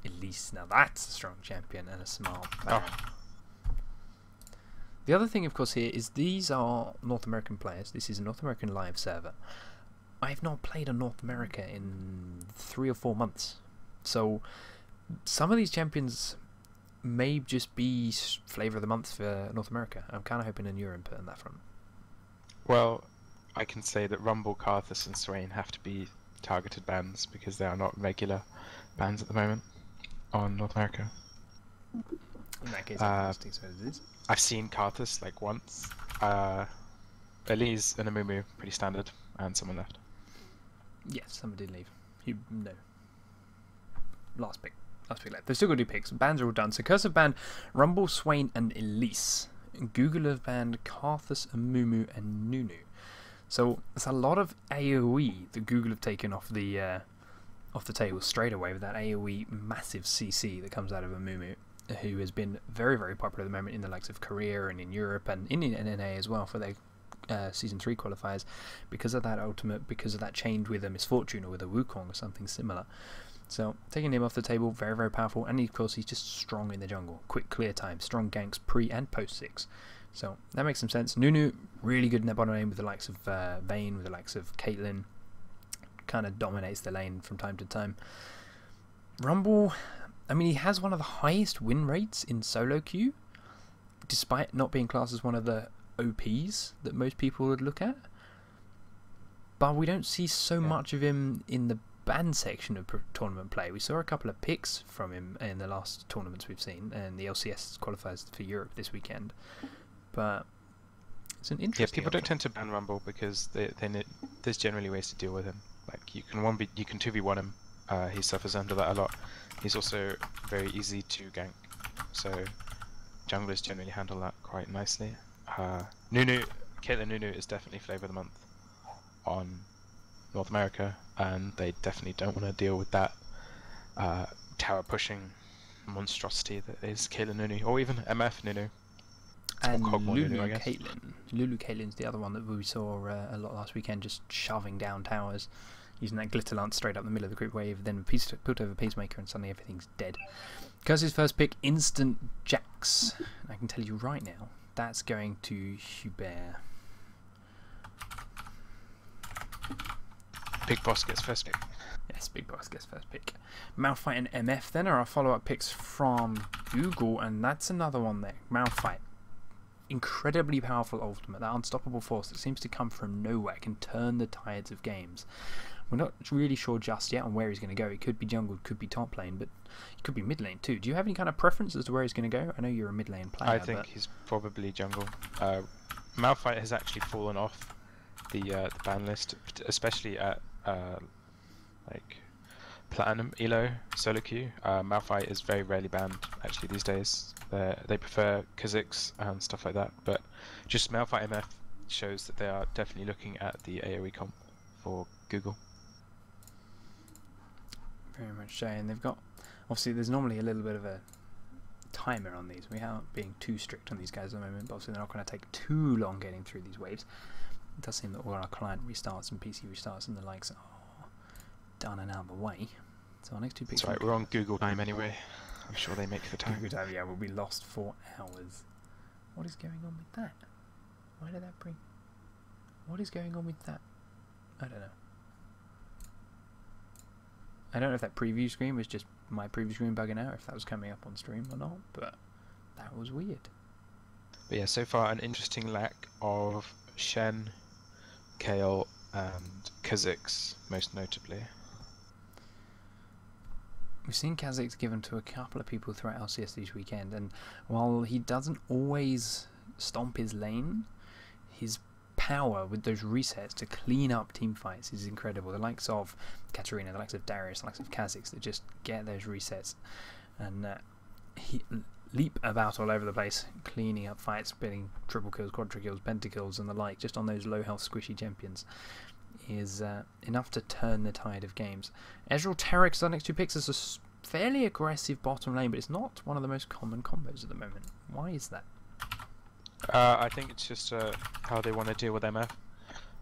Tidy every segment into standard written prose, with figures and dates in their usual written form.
Elise. Now that's a strong champion and a smart Baron. Oh. The other thing, of course, here is these are North American players. This is a North American live server. I've not played on North America in 3 or 4 months. So some of these champions may just be flavour of the month for North America. I'm kind of hoping a new input on that front. Well, I can say that Rumble, Karthus and Swain have to be targeted bans because they are not regular bans at the moment on North America. In that case, I think so it is. I've seen Karthus like once. Elise and Amumu, pretty standard, and someone left. Yes, someone did leave. No. Last pick left. They've still got to do picks. Bans are all done. So Curse have banned Rumble, Swain, and Elise. Google have banned Karthus, Amumu, and Nunu. So there's a lot of AoE that Google have taken off the table straight away with that AoE massive CC that comes out of Amumu, who has been very, very popular at the moment in the likes of Korea and in Europe and in NNA as well for their Season 3 qualifiers because of that ultimate, because of that chained with a Misfortune or with a Wukong or something similar. So taking him off the table, very, very powerful, and of course he's just strong in the jungle. Quick clear time, strong ganks pre and post 6. So that makes some sense. Nunu, really good in that bottom lane with the likes of Vayne, with the likes of Caitlyn. Kind of dominates the lane from time to time. Rumble, I mean, he has one of the highest win rates in solo queue, despite not being classed as one of the OPs that most people would look at. But we don't see so much of him in the ban section of tournament play. We saw a couple of picks from him in the last tournaments we've seen, and the LCS qualifiers for Europe this weekend. But it's an interesting. Yeah, people don't tend to ban Rumble because there's generally ways to deal with him. Like you can 2v1 him. He suffers under that a lot. He's also very easy to gank, so junglers generally handle that quite nicely. Caitlyn Nunu is definitely flavour of the month on North America, and they definitely don't want to deal with that tower pushing monstrosity that is Caitlyn Nunu, or even MF Nunu. And Lulu Caitlyn. Lulu Caitlyn's the other one that we saw a lot last weekend, just shoving down towers, using that glitter lance straight up the middle of the group wave, then put over Peacemaker, and suddenly everything's dead. Curse's first pick, instant Jax. I can tell you right now, that's going to Hubert. Big Boss gets first pick. Yes, Big Boss gets first pick. Malphite and MF then are our follow-up picks from Google, and that's another one there. Malphite. Incredibly powerful ultimate, that unstoppable force that seems to come from nowhere, can turn the tides of games. We're not really sure just yet on where he's going to go. It could be jungle, it could be top lane, but it could be mid lane too. Do you have any kind of preference as to where he's going to go? I know you're a mid lane player. I think he's probably jungle. Malphite has actually fallen off the ban list, especially at like Platinum Elo solo queue. Malphite is very rarely banned actually these days. They prefer Kha'Zix and stuff like that, but just Malphite MF shows that they are definitely looking at the AoE comp for Google. Very much so, and they've got, obviously there's normally a little bit of a timer on these. We aren't being too strict on these guys at the moment, but obviously they're not going to take too long getting through these waves. It does seem that all our client restarts and PC restarts and the likes are done and out of the way. So our next two picks. That's right, we're on Google time anyway. I'm sure they make the time. Google time, yeah, we'll be lost for hours. What is going on with that? Why did that bring? What is going on with that? I don't know. I don't know if that preview screen was just my preview screen bugging out, if that was coming up on stream or not, but that was weird. But yeah, so far an interesting lack of Shen, Kayle, and Kha'Zix, most notably. We've seen Kha'Zix given to a couple of people throughout LCS this weekend, and while he doesn't always stomp his lane, his power with those resets to clean up team fights is incredible. The likes of Katarina, the likes of Darius, the likes of Kha'Zix that just get those resets and he leap about all over the place, cleaning up fights, getting triple kills, quadra kills, pentakills and the like, just on those low health squishy champions, is enough to turn the tide of games. Ezreal Terex, our next two picks, is a fairly aggressive bottom lane, but it's not one of the most common combos at the moment. Why is that? I think it's just how they want to deal with MF.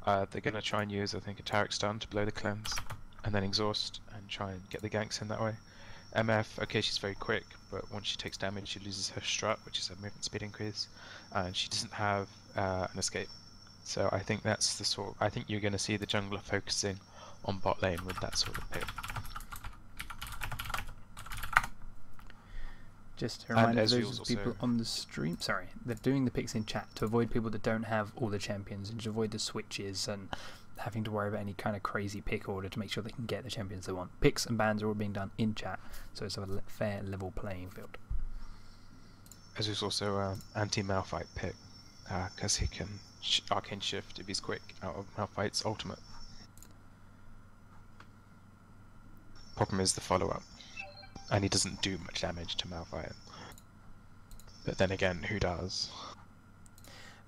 They're going to try and use, I think, a Tarek stun to blow the cleanse, and then exhaust and try and get the ganks in that way. MF, okay, she's very quick, but once she takes damage, she loses her strut, which is her movement speed increase, and she doesn't have an escape. So I think that's the sort. I think you're going to see the jungler focusing on bot lane with that sort of pick. Just a reminder for Ezreal's those people on the stream, sorry, they're doing the picks in chat to avoid people that don't have all the champions and to avoid the switches and having to worry about any kind of crazy pick order to make sure they can get the champions they want. Picks and bans are all being done in chat, so it's a fair level playing field. Ezreal's also an anti-Malphite pick, because he can arcane shift if he's quick out of Malphite's ultimate. Problem is the follow-up, and he doesn't do much damage to Malphite. But then again, who does?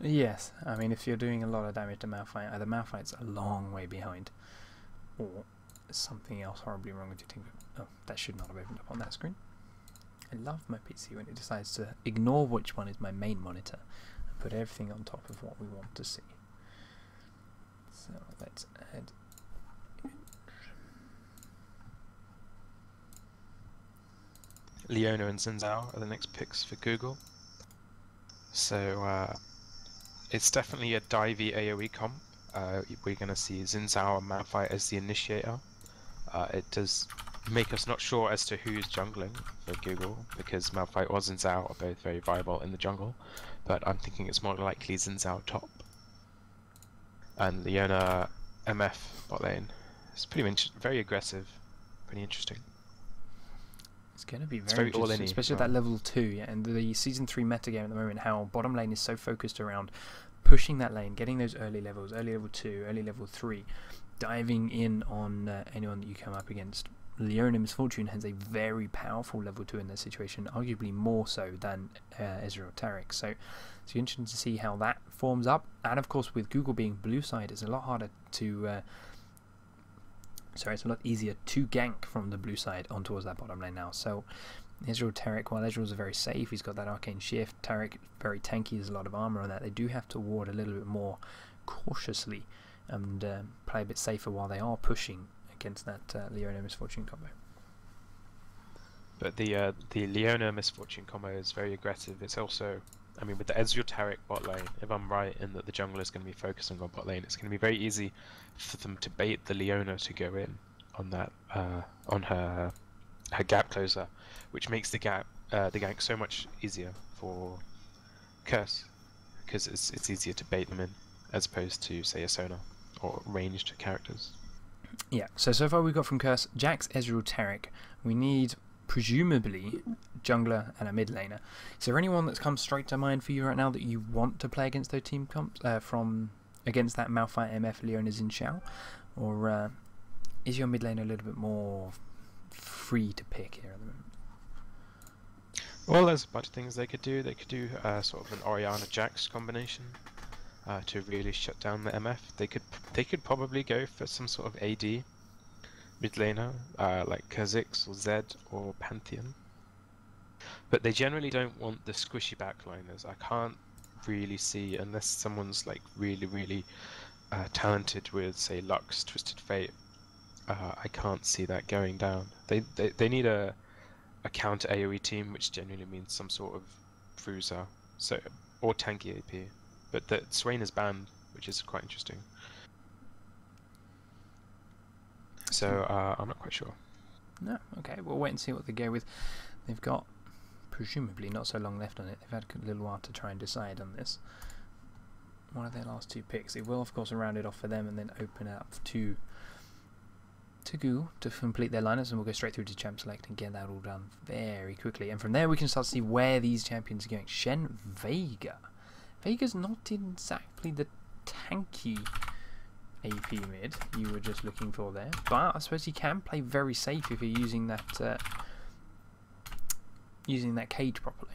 Yes, I mean if you're doing a lot of damage to Malphite, either Malphite's a long way behind, or something else horribly wrong with your team. Oh, that should not have opened up on that screen. I love my PC when it decides to ignore which one is my main monitor and put everything on top of what we want to see. So let's add Leona and Xin Zhao are the next picks for Google. So it's definitely a divey AoE comp. We're going to see Xin Zhao and Malphite as the initiator. It does make us not sure as to who's jungling for Google, because Malphite or Xin Zhao are both very viable in the jungle, but I'm thinking it's more likely Xin Zhao top. And Leona MF bot lane. It's very aggressive, pretty interesting. It's going to be very interesting, especially at that level 2, yeah, and the Season 3 metagame at the moment, how bottom lane is so focused around pushing that lane, getting those early levels, early level 2, early level 3, diving in on anyone that you come up against. Leona Misfortune has a very powerful level 2 in this situation, arguably more so than Ezreal Taric, so it's interesting to see how that forms up, and of course with Google being blue side, it's a lot harder to... it's a lot easier to gank from the blue side on towards that bottom lane now. So Ezreal Taric, while Ezreal's very safe, he's got that arcane shift. Taric very tanky, there's a lot of armor on that. They do have to ward a little bit more cautiously and play a bit safer while they are pushing against that Leona Misfortune combo. But the Leona Misfortune combo is very aggressive. It's also, I mean, with the Ezreal Taric bot lane, if I'm right in that the jungler is going to be focusing on bot lane, it's going to be very easy for them to bait the Leona to go in on that on her gap closer, which makes the gank so much easier for Curse, because it's easier to bait them in as opposed to say a Sona or ranged characters. Yeah. So far we've got from Curse Jax, Ezreal, Taric. We need presumably jungler and a mid laner. Is there anyone that's come straight to mind for you right now that you want to play against those team comps from against that Malphite MF Leona Xin Zhao, or is your mid laner a little bit more free to pick here at the moment? Well, there's a bunch of things they could do. They could do sort of an Orianna Jax combination to really shut down the MF. They could probably go for some sort of AD mid laner like Kha'Zix or Zed or Pantheon. But they generally don't want the squishy backliners. I can't really see, unless someone's like really talented with say Lux, Twisted Fate, I can't see that going down. They need a counter AoE team, which generally means some sort of Bruiser, or tanky AP. But the Swain is banned, which is quite interesting. So I'm not quite sure. No, okay, we'll wait and see what they go with. They've got presumably not so long left on it. They've had a little while to try and decide on this. One of their last two picks. It will of course round it off for them and then open it up to Google to complete their lineups, and we'll go straight through to champ select and get that all done very quickly. And from there we can start to see where these champions are going. Shen Veigar. Veigar's not exactly the tanky AP mid you were just looking for there, but I suppose he can play very safe if you're using that cage properly.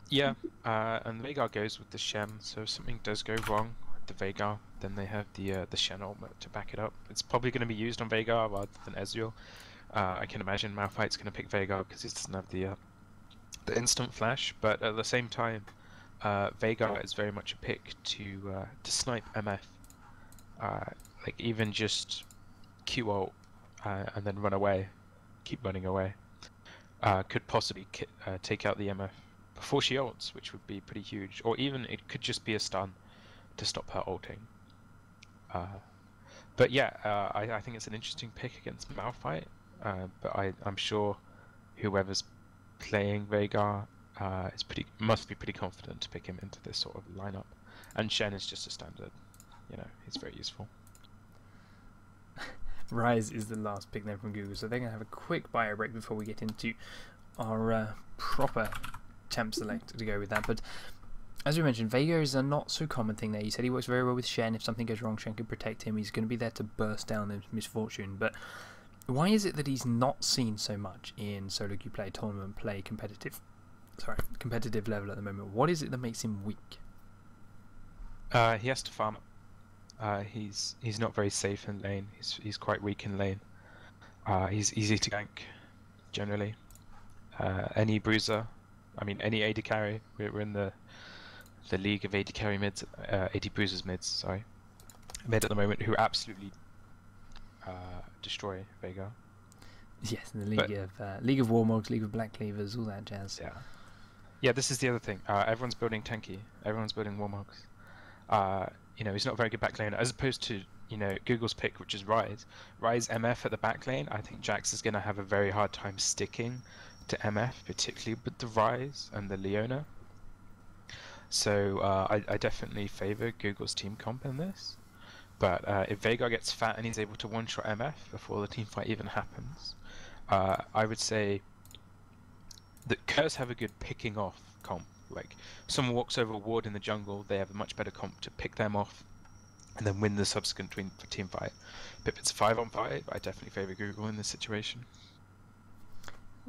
Yeah, and Veigar goes with the Shen, so if something does go wrong with the Veigar, then they have the Shen ultimate to back it up. It's probably going to be used on Veigar rather than Ezreal. I can imagine Malphite's going to pick Veigar because he doesn't have the instant flash, but at the same time, Veigar is very much a pick to snipe MF. Like even just Q ult and then run away, keep running away. could possibly take out the MF before she ults, which would be pretty huge. Or even it could just be a stun to stop her ulting. But yeah, I think it's an interesting pick against Malphite. But I'm sure whoever's playing Veigar must be pretty confident to pick him into this sort of lineup. And Shen is just a standard. You know, he's very useful. Rise is the last pick there from Google, so they're going to have a quick bio break before we get into our proper champ select to go with that. But as we mentioned, Veigar is a not so common thing there. You said he works very well with Shen. If something goes wrong, Shen can protect him. He's going to be there to burst down the misfortune. But why is it that he's not seen so much in solo queue play, tournament play, competitive level at the moment? What is it that makes him weak? He has to farm. He's not very safe in lane. He's quite weak in lane. He's easy to gank, generally. Any bruiser, I mean any AD carry. We're in the league of AD carry mids, AD bruisers mids. Sorry, mid at the moment who absolutely destroy Veigar. Yes, in the League of Warmogs, League of Black Cleavers, all that jazz. Yeah. Yeah, this is the other thing. Everyone's building Panky. Everyone's building Warmogs. You know, he's not a very good back laner, as opposed to, you know, Google's pick, which is Rise. Rise MF at the back lane. I think Jax is going to have a very hard time sticking to MF, particularly with the Rise and the Leona. So I definitely favour Google's team comp in this. But if Veigar gets fat and he's able to one-shot MF before the team fight even happens, I would say that Curse have a good picking off comp. Like, someone walks over a ward in the jungle, they have a much better comp to pick them off and then win the subsequent team fight. But if it's 5-on-5, I definitely favour Google in this situation.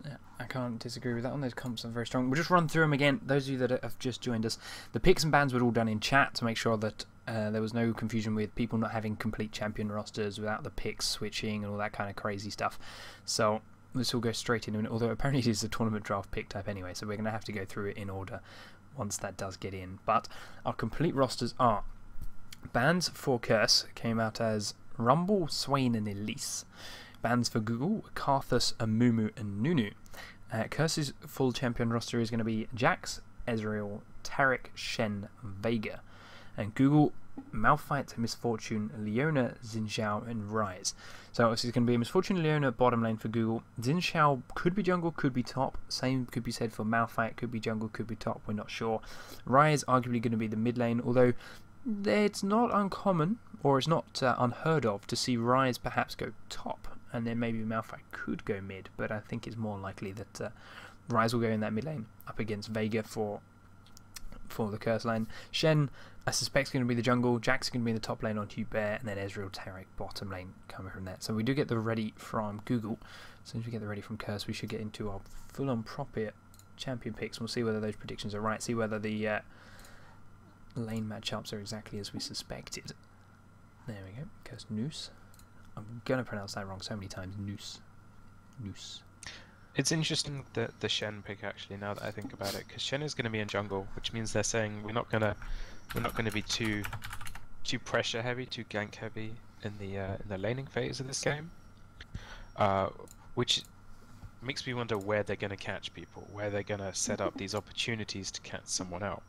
Yeah, I can't disagree with that one. Those comps are very strong. We'll just run through them again. Those of you that have just joined us, the picks and bans were all done in chat to make sure that there was no confusion with people not having complete champion rosters without the picks switching and all that kind of crazy stuff. So this will go straight into it, although apparently it is a tournament draft pick type anyway, so we're going to have to go through it in order once that does get in. But our complete rosters are: bans for Curse came out as Rumble, Swain and Elise. Bans for Google, Karthus, Amumu and Nunu. Curse's full champion roster is going to be Jax, Ezreal, Taric, Shen, Veigar. And Google, Malphite, Misfortune, Leona, Xin Zhao and Rise. So this is going to be Misfortune, Leona, bottom lane for Google. Xin Zhao could be jungle, could be top. Same could be said for Malphite, could be jungle, could be top, we're not sure. Rise arguably going to be the mid lane, although it's not uncommon, or it's not unheard of, to see Rise perhaps go top. And then maybe Malphite could go mid, but I think it's more likely that Rise will go in that mid lane up against Veigar for the Curse lane. Shen, I suspect, is going to be the jungle. Jax is going to be in the top lane on Hubert, and then Ezreal, Taric, bottom lane coming from there. So we do get the ready from Google. As soon as we get the ready from Curse, we should get into our full-on proper champion picks. We'll see whether those predictions are right, see whether the lane matchups are exactly as we suspected. There we go. Curse Noose. I'm going to pronounce that wrong so many times. Noose. Noose. It's interesting that the Shen pick, actually, now that I think about it, because Shen is going to be in jungle, which means they're saying we're not going to be too pressure heavy, too gank heavy in the laning phase of this game, which makes me wonder where they're going to catch people, where they're going to set up these opportunities to catch someone out.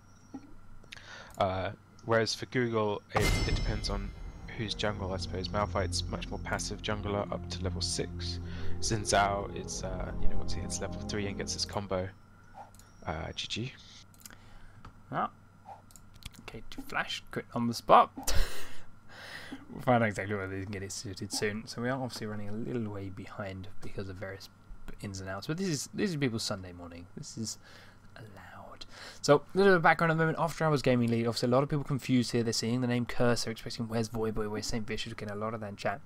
Whereas for Google, it depends on who's jungle, I suppose. Malphite's much more passive jungler up to level 6. Xin Zhao is, you know, once he hits level 3 and gets his combo, GG. Ah. Okay, to flash, quick on the spot. We'll find out exactly whether they can get it suited soon. So we are obviously running a little way behind because of various ins and outs. But this is people's Sunday morning. This is allowed. So, a little bit of background at the moment. After Hours Gaming League, obviously a lot of people confused here. They're seeing the name Curse, they're expecting where's Voyboy, where's St. Vicious, we're getting a lot of that in chat.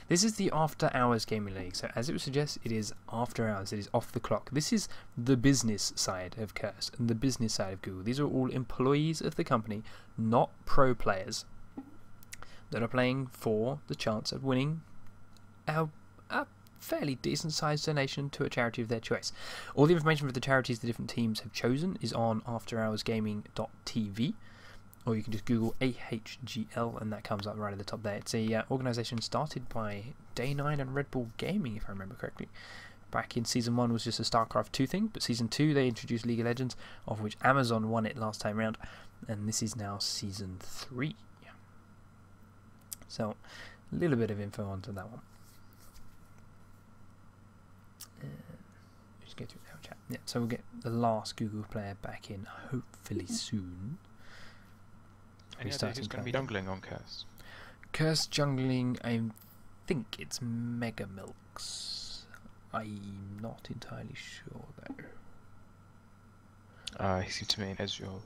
This is the After Hours Gaming League. So, as it would suggest, it is after hours, it is off the clock. This is the business side of Curse and the business side of Google. These are all employees of the company, not pro players, that are playing for the chance of winning a fairly decent sized donation to a charity of their choice. All the information for the charities the different teams have chosen is on afterhoursgaming.tv, or you can just Google AHGL and that comes up right at the top there. It's a organisation started by Day9 and Red Bull Gaming, if I remember correctly, Back in Season 1 was just a StarCraft 2 thing, but Season 2 they introduced League of Legends, of which Amazon won it last time round, and this is now Season 3. Yeah. So, a little bit of info onto that one. Just go through our chat. Yeah, so we'll get the last Google player back in hopefully soon. Any idea who's going to be jungling on Curse? Curse jungling, I think it's Mega Milks. I'm not entirely sure though. He seems to me in Ezreal.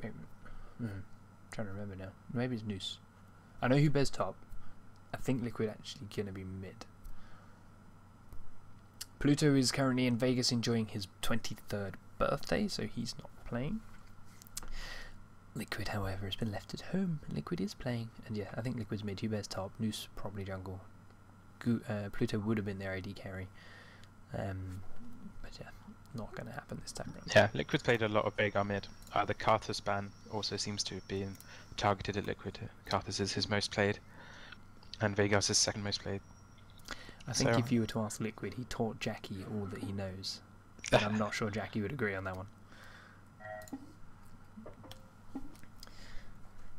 Maybe, trying to remember now. Maybe it's Noose. I know who bears top. I think Liquid actually gonna be mid. Pluto is currently in Vegas enjoying his 23rd birthday, so he's not playing. Liquid, however, has been left at home. Liquid is playing, and yeah, I think Liquid's mid. Who bears top? Noose probably jungle. Pluto would have been their AD carry, but yeah, not going to happen this time around. Yeah, Liquid played a lot of Veigar mid. The Karthus ban also seems to have been targeted at Liquid. Karthus is his most played, and Veigar's his second most played. I think if you were to ask Liquid, he taught Jackie all that he knows. But I'm not sure Jackie would agree on that one.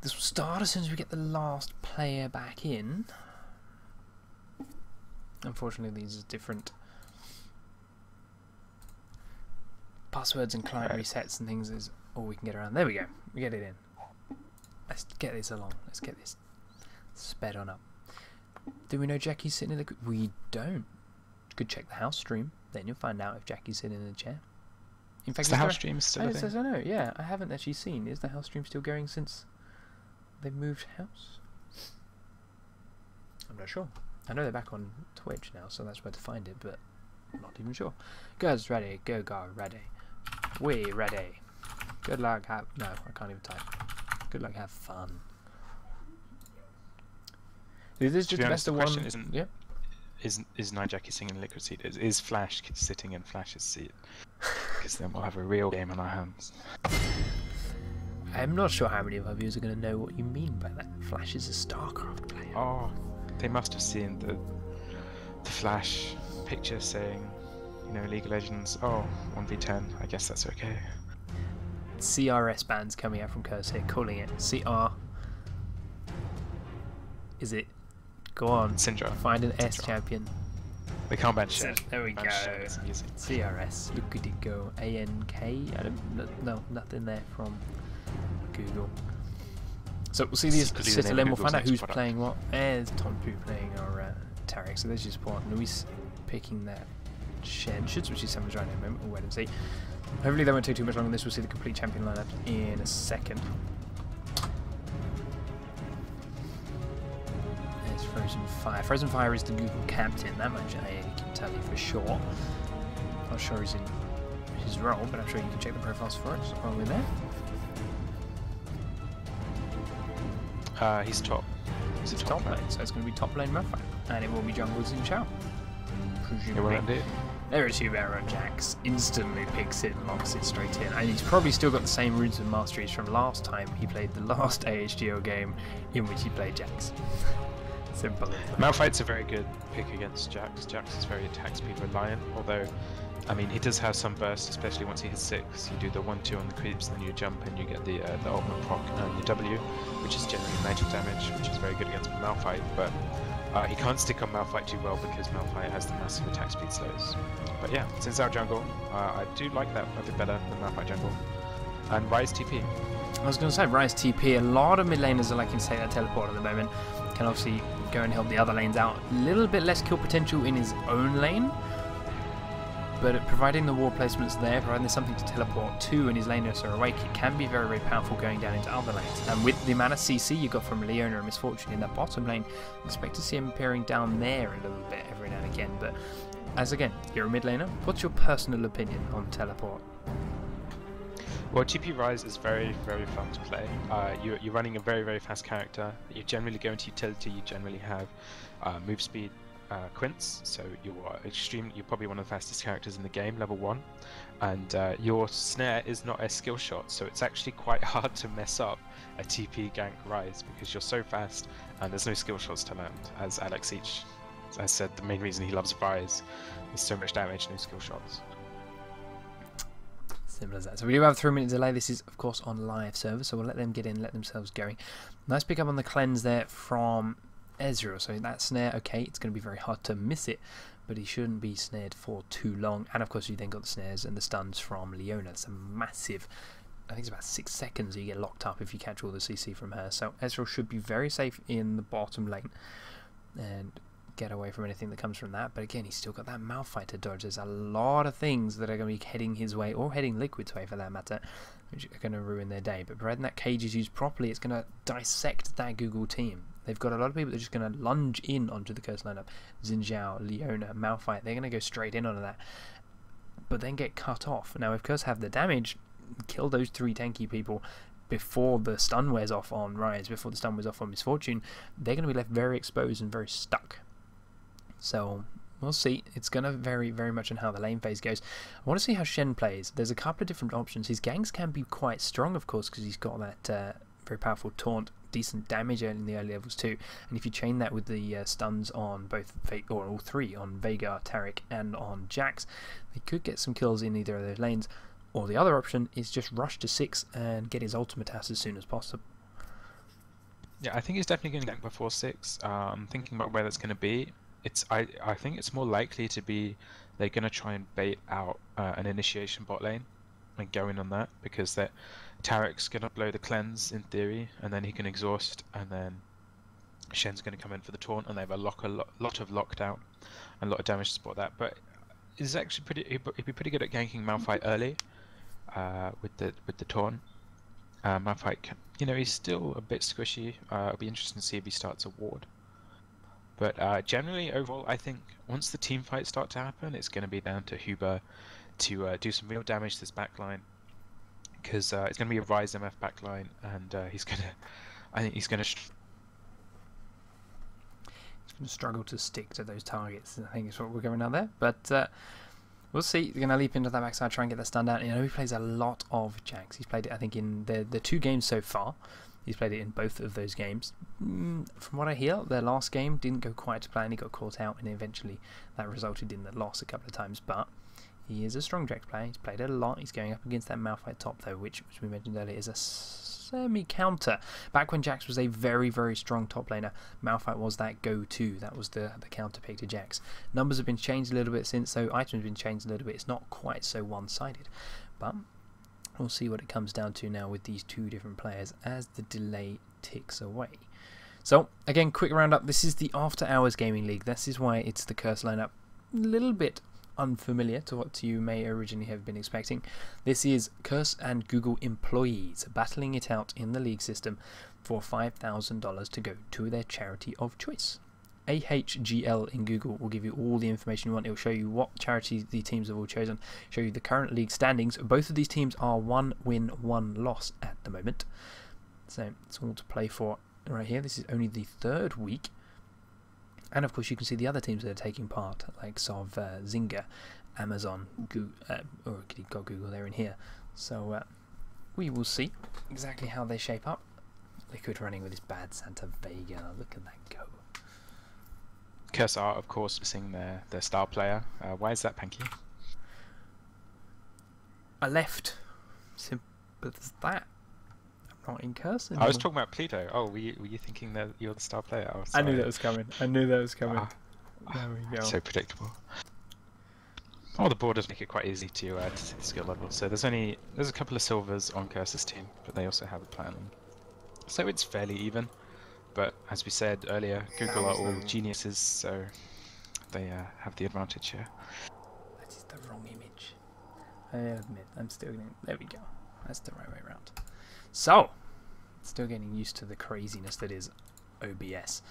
This will start as soon as we get the last player back in. Unfortunately, these are different passwords and client resets and things is all we can get around. There we go. We get it in. Let's get this along. Let's get this sped on up. Do we know Jackie's sitting in the... We don't. You could check the house stream. Then you'll find out if Jackie's sitting in the chair. In fact, the house stream still a thing? I don't know. Yeah, I haven't actually seen. Is the house stream still going since they've moved house? I'm not sure. I know they're back on Twitch now, so that's where to find it, but I'm not even sure. Guys, ready. Go, ready. We ready. Good luck, no, I can't even type. Good luck, have fun. This is just the best of one. Isn't, yeah. Is Nijaki sitting in Liquid seat? Is Flash sitting in Flash's seat? Because then we'll have a real game on our hands. I'm not sure how many of our viewers are going to know what you mean by that. Flash is a StarCraft player. Oh, they must have seen the Flash picture saying, you know, League of Legends, oh, 1v10, I guess that's okay. CRS bans coming out from Curse here, calling it CR. Is it? Go on. Syndrome. Find an S champion. They can't ban Shen. There we go. CRS. Look at it go. ANK. No, nothing there from Google. So we'll see these sit and we'll find out who's playing what. There's Tonpu playing our Tarek. So there's just what Luis picking that Shen. Should switch his summons right in a moment. We'll wait and see. Hopefully they won't take too much longer on this. We'll see the complete champion lineup in a second. There's Frozen Fire. Frozen Fire is the Google captain. That much I can tell you for sure. Not sure he's in his role, but I'm sure you can check the profiles for us while we're there. He's top. He's top lane, so it's going to be top lane Murphy. And it will be jungle Xin Chao. Presumably. There is Hubert on Jax. Instantly picks it and locks it straight in. And he's probably still got the same runes and masteries from last time he played the last AHGL game in which he played Jax. Simple. Malphite's a very good pick against Jax. Jax is very attack speed reliant, although, I mean, he does have some burst, especially once he hits 6. You do the 1-2 on the creeps, then you jump and you get the ultimate proc and your W, which is generally magic damage, which is very good against Malphite, but he can't stick on Malphite too well because Malphite has the massive attack speed slows. But yeah, since our jungle, I do like that a bit better than Malphite jungle. And Ryze TP. I was going to say, Ryze TP, a lot of mid laners are liking to take that teleport at the moment. Can obviously go and help the other lanes out. A little bit less kill potential in his own lane, but providing the ward placements there, providing there's something to teleport to and his laners are awake, it can be very, very powerful going down into other lanes. And with the amount of CC you got from Leona and Misfortune in that bottom lane, expect to see him appearing down there a little bit every now and again. But as again, you're a mid laner, what's your personal opinion on teleport? Well, TP Ryze is very, very fun to play. You're running a very, very fast character. You generally go into utility, you generally have move speed Quince, so you're probably one of the fastest characters in the game, level 1. And your snare is not a skill shot, so it's actually quite hard to mess up a TP gank Ryze because you're so fast and there's no skill shots to land, as Alex Each As I said, the main reason he loves Rise is so much damage, no skill shots. Simple as that. So we do have a 3-minute delay. This is, of course, on live server, so we'll let them get in, let themselves going. Nice pick up on the cleanse there from Ezreal. So that snare, okay, it's going to be very hard to miss it, but he shouldn't be snared for too long. And, of course, you then got the snares and the stuns from Leona. It's a massive... I think it's about 6 seconds you get locked up if you catch all the CC from her. So Ezreal should be very safe in the bottom lane and get away from anything that comes from that. But again, he's still got that Malphite to dodge. There's a lot of things that are going to be heading his way, or heading Liquid's way for that matter, which are going to ruin their day. But provided that cage is used properly, it's going to dissect that Google team. They've got a lot of people that are just going to lunge in onto the Curse lineup. Xin Zhao, Leona, Malphite, they're going to go straight in onto that, but then get cut off. Now, if Curse have the damage, kill those 3 tanky people before the stun wears off on Rise, before the stun wears off on Misfortune, they're going to be left very exposed and very stuck. So we'll see. It's going to vary very much on how the lane phase goes. I want to see how Shen plays. There's a couple of different options. His ganks can be quite strong, of course, because he's got that very powerful taunt, decent damage in the early levels too. And if you chain that with the stuns on both, or all 3, on Veigar, Taric, and on Jax, they could get some kills in either of those lanes. Or the other option is just rush to 6 and get his ultimate out as soon as possible. Yeah, I think he's definitely going to gank before 6. Thinking about where that's going to be, I think it's more likely to be they're going to try and bait out an initiation bot lane and go in on that, because Taric's going to blow the cleanse in theory, and then he can exhaust, and then Shen's going to come in for the taunt, and they have a lot of lockdown and a lot of damage to support that. But he's actually he'd be pretty good at ganking Malphite early. With the taunt, Malphite, he's still a bit squishy. It'll be interesting to see if he starts a ward. But generally, overall, I think once the team fights start to happen, it's going to be down to Huber to do some real damage to this backline, because it's going to be a Rise MF backline, and I think he's going to struggle to stick to those targets. I think is what we're going on there, but. We'll see. They're going to leap into that backside, try and get that stun down. He plays a lot of Jax. He's played it, I think, in the 2 games so far. He's played it in both of those games. From what I hear, their last game didn't go quite to plan. He got caught out, and eventually that resulted in the loss a couple of times. But he is a strong Jax player. He's played it a lot. He's going up against that Malphite top, though, which we mentioned earlier, is a semi-counter. Back when Jax was a very, very strong top laner, Malphite was that go-to. That was the counter pick to Jax. Numbers have been changed a little bit since, so items have been changed a little bit. It's not quite so one-sided, but we'll see what it comes down to now with these 2 different players as the delay ticks away. So, again, quick roundup. This is the After Hours Gaming League. This is why it's the Curse lineup. A little bit unfamiliar to what you may originally have been expecting. This is Curse and Google employees battling it out in the league system for $5,000 to go to their charity of choice. AHGL in Google will give you all the information you want. It will show you what charity the teams have all chosen, show you the current league standings. Both of these teams are 1 win, 1 loss at the moment, so it's all to play for right here. This is only the 3rd week. And of course you can see the other teams that are taking part, like Sov, Zynga, Amazon, Google, or you've got Google there in here. So we will see exactly how they shape up. Liquid running with his bad Santa Vega. Look at that go. Curse are, of course, missing their star player. Why is that, Panky? I left. Simple as that. I'm not in Curse anymore. I was talking about Pluto. Oh, were you thinking that you're the star player? Oh, I knew that was coming. I knew that was coming. There we go. So predictable. Oh, the borders make it quite easy to see the skill level. So there's a couple of silvers on Curse's team, but they also have a platinum. So it's fairly even. But as we said earlier, Google are all geniuses, so they have the advantage here. That is the wrong image. I admit, I'm still getting... There we go. That's the right way around. So, still getting used to the craziness that is OBS.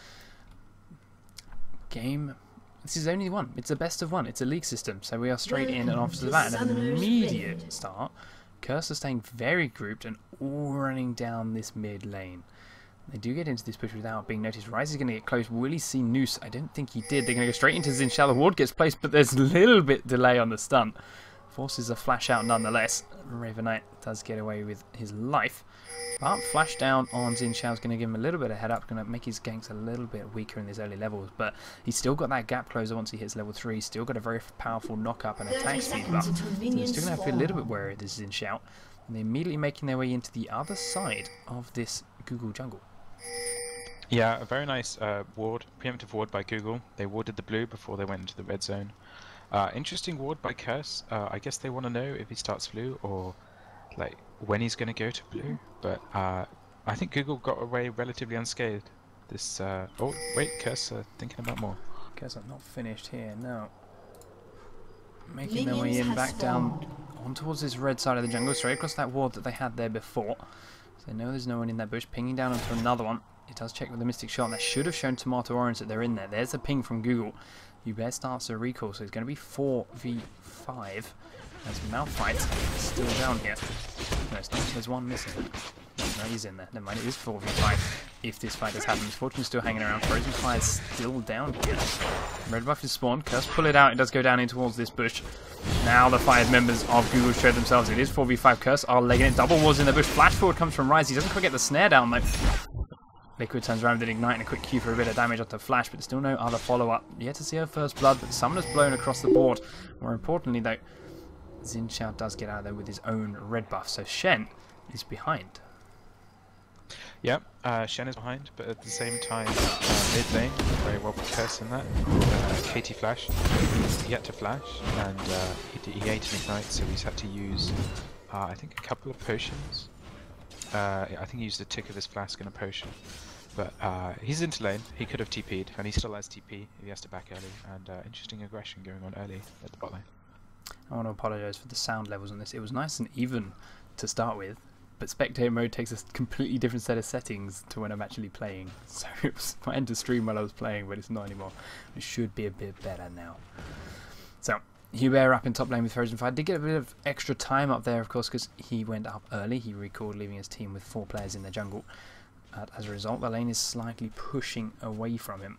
Game... This is only 1. It's a best of 1. It's a league system, so we are straight in and after that an immediate start. Curse are staying very grouped and all running down this mid lane. They do get into this push without being noticed. Rise is going to get close. Will he see Noose? I don't think he did. They're going to go straight into Zinshal. The ward gets placed, but there's a little bit delay on the stun. Forces a flash out nonetheless. Raven Knight does get away with his life. But flash down on Xin Xiao's going to give him a little bit of head up, going to make his ganks a little bit weaker in these early levels. But he's still got that gap closer once he hits level 3. He's still got a very powerful knock up and attack speed buff. So he's still going to have to be a little bit wary of this Xin Xiao. And they're immediately making their way into the other side of this Google jungle. Yeah, a very nice ward, preemptive ward by Google. They warded the blue before they went into the red zone. Interesting ward by Curse. I guess they want to know if he starts blue or like when he's going to go to blue. But I think Google got away relatively unscathed. This oh wait, Curse thinking about more. Guess I'm not finished here. No. Making their way in back down on towards this red side of the jungle, straight across that ward that they had there before. So they know there's no one in that bush. Pinging down onto another one. It does check with the Mystic Shot. That should have shown Tomato Orange that they're in there. There's a ping from Google. Hubert starts a recall, so it's going to be 4v5 as Malphite's still down here. No, it's not. There's one missing. No, he's in there. Never mind, it is 4v5 if this fight does happen. Misfortune's still hanging around. Frozen Fire's still down here. Red buff is spawned. Curse pull it out. It does go down in towards this bush. Now the 5 members of Google show themselves. It is 4v5. Curse are legging it. Double wards in the bush. Flash forward comes from Rise. He doesn't quite get the snare down though. Liquid turns around with an ignite and a quick Q for a bit of damage onto Flash, but still no other follow-up. Yet to see her first blood, but Summoner's blown across the board. More importantly, though, Xin Xiao does get out of there with his own red buff, so Shen is behind. Yep, Shen is behind, but at the same time, mid lane, very well with Curse in that. Katie Flash, he's yet to flash, and he ate an ignite, so he's had to use, I think, a couple of potions. I think he used a tick of his flask and a potion. But he's into lane, he could have TP'd, and he still has TP if he has to back early, and interesting aggression going on early at the bot lane. I want to apologise for the sound levels on this. It was nice and even to start with, but spectator mode takes a completely different set of settings to when I'm actually playing. So it was fine to stream while I was playing, but it's not anymore. It should be a bit better now. So, Hubert up in top lane with Frozen Fire. Did get a bit of extra time up there, of course, because he went up early. He recalled, leaving his team with 4 players in the jungle. As a result, the lane is slightly pushing away from him.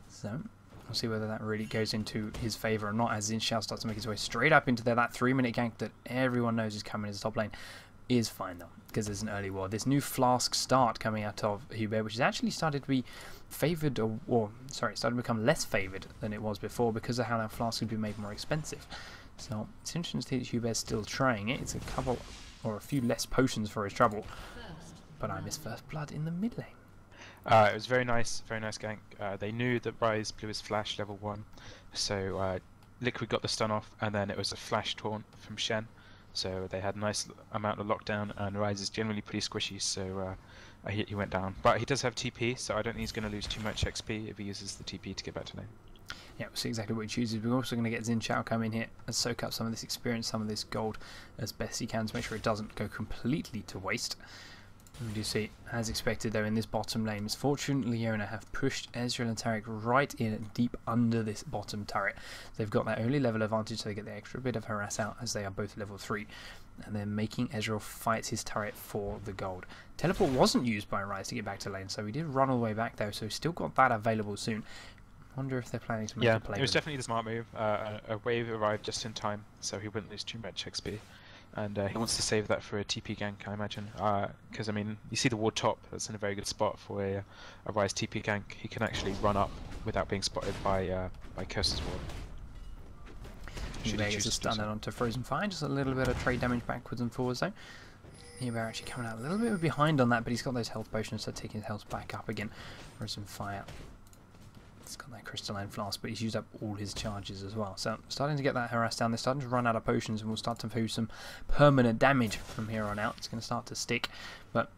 So, we'll see whether that really goes into his favour or not, as Xin Xiao starts to make his way straight up into there. That 3-minute gank that everyone knows is coming as top lane is fine, though, because there's an early ward. This new Flask start coming out of Hubert, which has actually started to be favoured, started to become less favoured than it was before because of how that Flask could be made more expensive. So it's interesting to see that Hubert's still trying it. It's a couple or a few less potions for his trouble. But I miss first blood in the mid lane. It was very nice gank. They knew that Rise blew his flash level 1, so Liquid got the stun off, and then it was a flash taunt from Shen. So they had a nice amount of lockdown, and Rise is generally pretty squishy, so he went down. But he does have TP, so I don't think he's going to lose too much XP if he uses the TP to get back to lane. Yeah, we'll see exactly what he chooses. We're also going to get Xin Xiao come in here and soak up some of this experience, some of this gold as best he can to make sure it doesn't go completely to waste. We do see, as expected though, in this bottom lane, Misfortune Leona have pushed Ezreal and Taric right in deep under this bottom turret. They've got that early level advantage, so they get the extra bit of harass out as they are both level 3. And they're making Ezreal fight his turret for the gold. Teleport wasn't used by Rise to get back to lane, so he did run all the way back though, so he's still got that available soon. I wonder if they're planning to make a play. It was definitely the smart move. A wave arrived just in time, so he wouldn't lose too much XP. And he wants to save that for a TP gank, I imagine. Because, I mean, you see the ward top, that's in a very good spot for a Rise TP gank. He can actually run up without being spotted by Curse's ward. Vegas is stunned onto Frozen Fire, just a little bit of trade damage backwards and forwards though. Here we're actually coming out a little bit behind on that, but he's got those health potions, so taking his health back up again. Frozen Fire. He's got that crystalline flask, but he's used up all his charges as well. So starting to get that harass down. They're starting to run out of potions, and we'll start to do some permanent damage from here on out. It's going to start to stick. But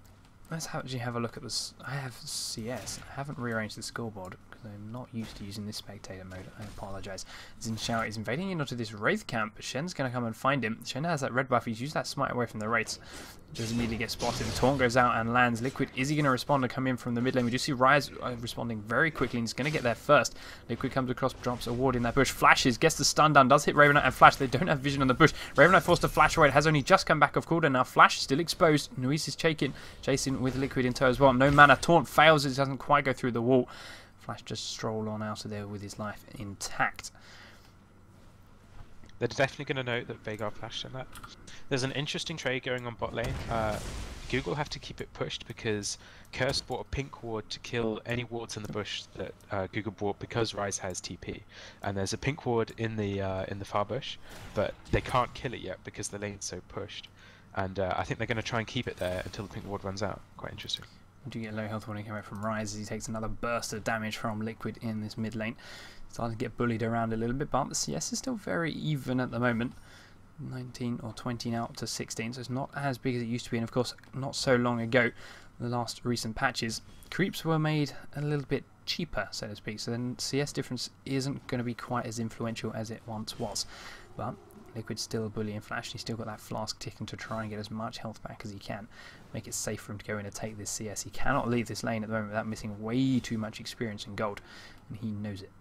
let's actually have a look at this. I have CS. I haven't rearranged the scoreboard because I'm not used to using this spectator mode. I apologise. Xin Xiao is invading into this Wraith camp, but Shen's going to come and find him. Shen has that red buff. He's used that smite away from the Wraiths. Doesn't need to get spotted. Taunt goes out and lands. Liquid, is he going to respond and come in from the mid lane? We do see Rise responding very quickly, and he's going to get there first. Liquid comes across, drops a ward in that bush, flashes, gets the stun down, does hit Raven Knight and Flash. They don't have vision on the bush. Raven Knight forced to flash away. It has only just come back off cooldown. Now Flash still exposed. Nuis is chasing with Liquid in tow as well. No mana. Taunt fails. It doesn't quite go through the wall. Flash just stroll on out of there with his life intact. they're definitely going to know that Veigar flashed in that. There's an interesting trade going on bot lane. Google have to keep it pushed because Curse bought a pink ward to kill any wards in the bush that Google bought because Ryze has TP. And there's a pink ward in the far bush, but they can't kill it yet because the lane's so pushed. And I think they're going to try and keep it there until the pink ward runs out. Quite interesting. We do get a low health warning coming from Ryze as he takes another burst of damage from Liquid in this mid lane. Starting to get bullied around a little bit, but the CS is still very even at the moment. 19 or 20 now up to 16, so it's not as big as it used to be. And of course, not so long ago, the last recent patches, creeps were made a little bit cheaper, so to speak. So then CS difference isn't going to be quite as influential as it once was. But Liquid's still a bully in Flash. He's still got that flask ticking to try and get as much health back as he can. Make it safe for him to go in and take this CS. He cannot leave this lane at the moment without missing way too much experience and gold, and he knows it.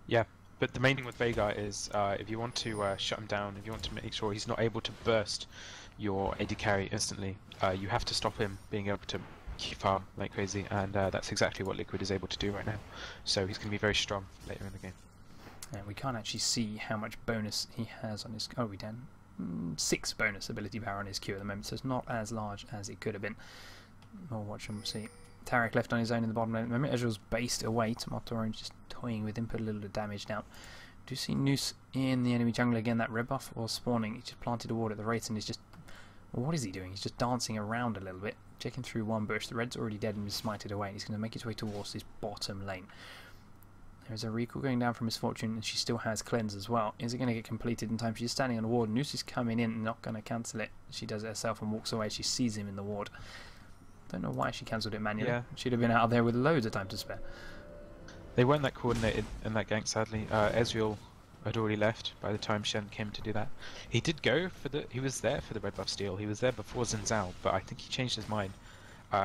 Yeah, but the main thing with Veigar is if you want to shut him down, if you want to make sure he's not able to burst your AD carry instantly, you have to stop him being able to farm like crazy, and that's exactly what Liquid is able to do right now. So he's going to be very strong later in the game. And we can't actually see how much bonus he has on his... Oh, we done 6 bonus ability power on his Q at the moment, so it's not as large as it could have been. We'll watch and we'll see. Tarek left on his own in the bottom lane at the moment. Ezreal's based away. Tomato Orange just toying with him, put a little bit of damage down. Do see Noose in the enemy jungle again. That red buff was spawning. He just planted a ward at the rate and is just... Well, what is he doing? He's just dancing around a little bit, checking through one bush. The red's already dead and is smited away, and he's going to make his way towards his bottom lane. There's a recall going down from Misfortune, and she still has cleanse as well. Is it going to get completed in time? She's standing on the ward. Noose is coming in and not going to cancel it. She does it herself and walks away. She sees him in the ward. Don't know why she cancelled it manually. Yeah. She'd have been out there with loads of time to spare. They weren't that coordinated in that gank, sadly. Ezreal had already left by the time Shen came to do that. He did go for the... He was there for the red buff steal. He was there before Xin Zhao, but I think he changed his mind.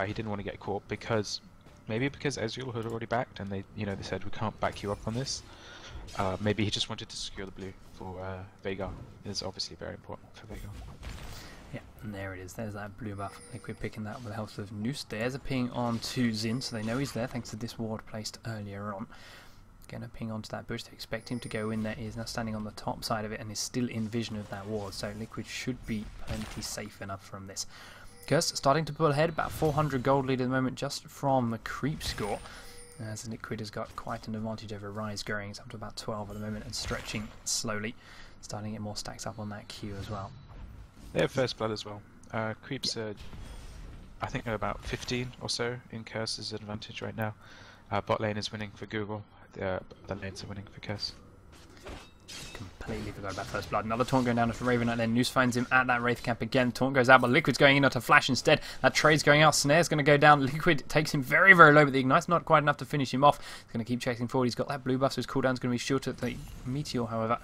He didn't want to get caught because... Maybe because Ezreal had already backed and they said we can't back you up on this. Maybe he just wanted to secure the blue for Veigar. It's obviously very important for Veigar. Yeah, and there it is. There's that blue buff. Liquid picking that with the help of Noose. There's a ping on to Xin, so they know he's there thanks to this ward placed earlier on. Gonna ping onto that bush. They expect him to go in there. He's now standing on the top side of it and is still in vision of that ward, so Liquid should be plenty safe enough from this. Curse starting to pull ahead, about 400 gold lead at the moment just from the creep score, as Liquid has got quite an advantage over Ryze, growing up to about 12 at the moment and stretching slowly, starting to get more stacks up on that Q as well. They have first blood as well. Creeps are, I think they're about 15 or so in Curse's advantage right now. Bot lane is winning for Google, the lanes are winning for Curse. Completely forgot about first blood. Another taunt going down to Raven, and then Noose finds him at that Wraith camp again. Taunt goes out, but Liquid's going in onto Flash instead. That trade's going out. Snare's going to go down. Liquid takes him very, very low, but the Ignite's not quite enough to finish him off. He's going to keep chasing forward. He's got that blue buff, so his cooldown's going to be short at the Meteor, however.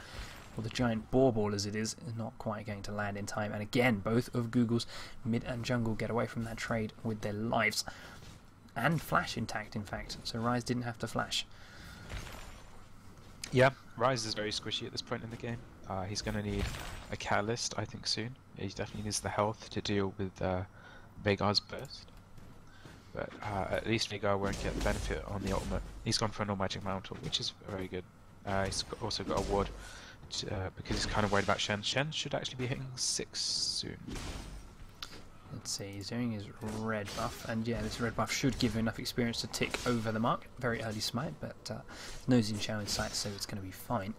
Or the giant boar ball as it is not quite going to land in time. And again, both of Google's mid and jungle get away from that trade with their lives. And Flash intact, in fact. So Ryze didn't have to flash. Yeah, Ryze is very squishy at this point in the game. He's going to need a catalyst, I think, soon. He definitely needs the health to deal with Veigar's burst. But at least Veigar won't get the benefit on the ultimate. He's gone for a normal magic mantle, which is very good. He's also got a ward because he's kind of worried about Shen. Shen should actually be hitting 6 soon. Let's see, he's doing his red buff, and yeah, this red buff should give him enough experience to tick over the mark. Very early smite, but no Xin Zhao in sight, so it's going to be fine.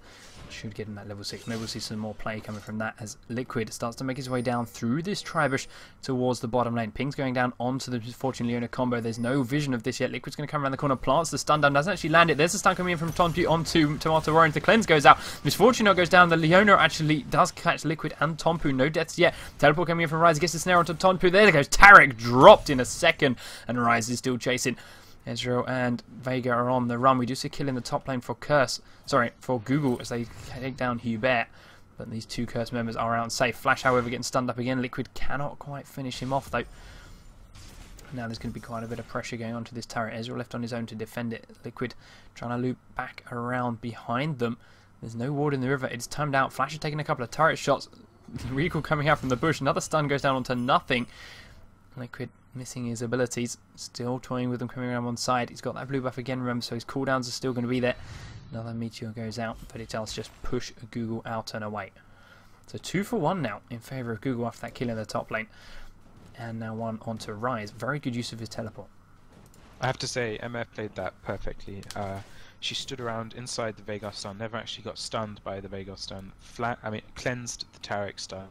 Should get him that level 6. Maybe we'll see some more play coming from that as Liquid starts to make his way down through this Tribush towards the bottom lane. Ping's going down onto the Fortune Leona combo. There's no vision of this yet. Liquid's going to come around the corner, plants the stun down, doesn't actually land it. There's a stun coming in from Tontu onto Tomato Orange. The cleanse goes out. Misfortune goes down. The Leona actually does catch Liquid and Tompu. No deaths yet. Teleport coming in from Ryze. Gets the snare onto Tonpu. There goes Tarek, dropped in a second, and Ryze is still chasing. Ezreal and Veigar are on the run. We do see a kill in the top lane for for Google as they take down Hubert. But these two Curse members are out and safe. Flash, however, getting stunned up again. Liquid cannot quite finish him off, though. Now there's going to be quite a bit of pressure going on to this turret. Ezreal left on his own to defend it. Liquid trying to loop back around behind them. There's no ward in the river. It's timed out. Flash is taking a couple of turret shots. Recall coming out from the bush. Another stun goes down onto nothing. Liquid missing his abilities, still toying with them coming around one side. He's got that blue buff again, remember, so his cooldowns are still going to be there. Another meteor goes out, but it does just push Google out and away. So 2 for 1 now in favour of Google after that kill in the top lane. And now 1 onto Rise. Very good use of his teleport. I have to say, MF played that perfectly. She stood around inside the Veigar stun, never actually got stunned by the Veigar stun, cleansed the Taric stun,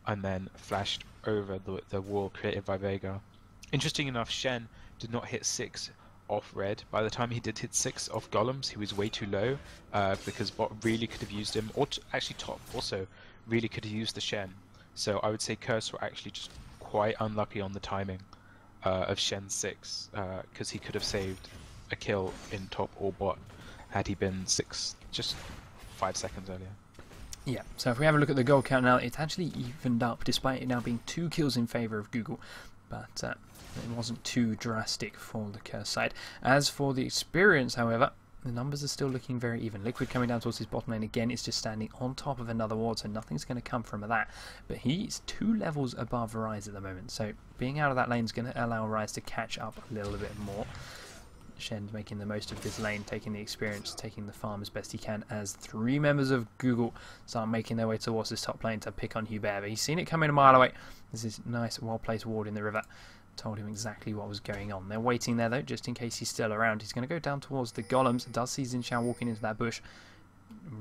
and then flashed over the wall created by Veigar. Interesting enough, Shen did not hit 6 off red. By the time he did hit 6 off golems, he was way too low, because bot really could have used him, or actually top also really could have used the Shen. So I would say Curse were actually just quite unlucky on the timing of Shen's 6, because he could have saved a kill in top or bot had he been 6 just 5 seconds earlier. Yeah, so if we have a look at the goal count now, it's actually evened up despite it now being 2 kills in favour of Google, but it wasn't too drastic for the Curse side. As for the experience, however, the numbers are still looking very even. Liquid coming down towards his bottom lane again is just standing on top of another ward, so nothing's going to come from that. But he's 2 levels above Rise at the moment, so being out of that lane is going to allow Rise to catch up a little bit more. Shen's making the most of this lane, taking the experience, taking the farm as best he can, as 3 members of Google start making their way towards this top lane to pick on Hubert. But he's seen it coming a mile away. This is nice, well-placed ward in the river. Told him exactly what was going on. They're waiting there though, just in case he's still around. He's going to go down towards the golems. Does see Xin Zhao walking into that bush.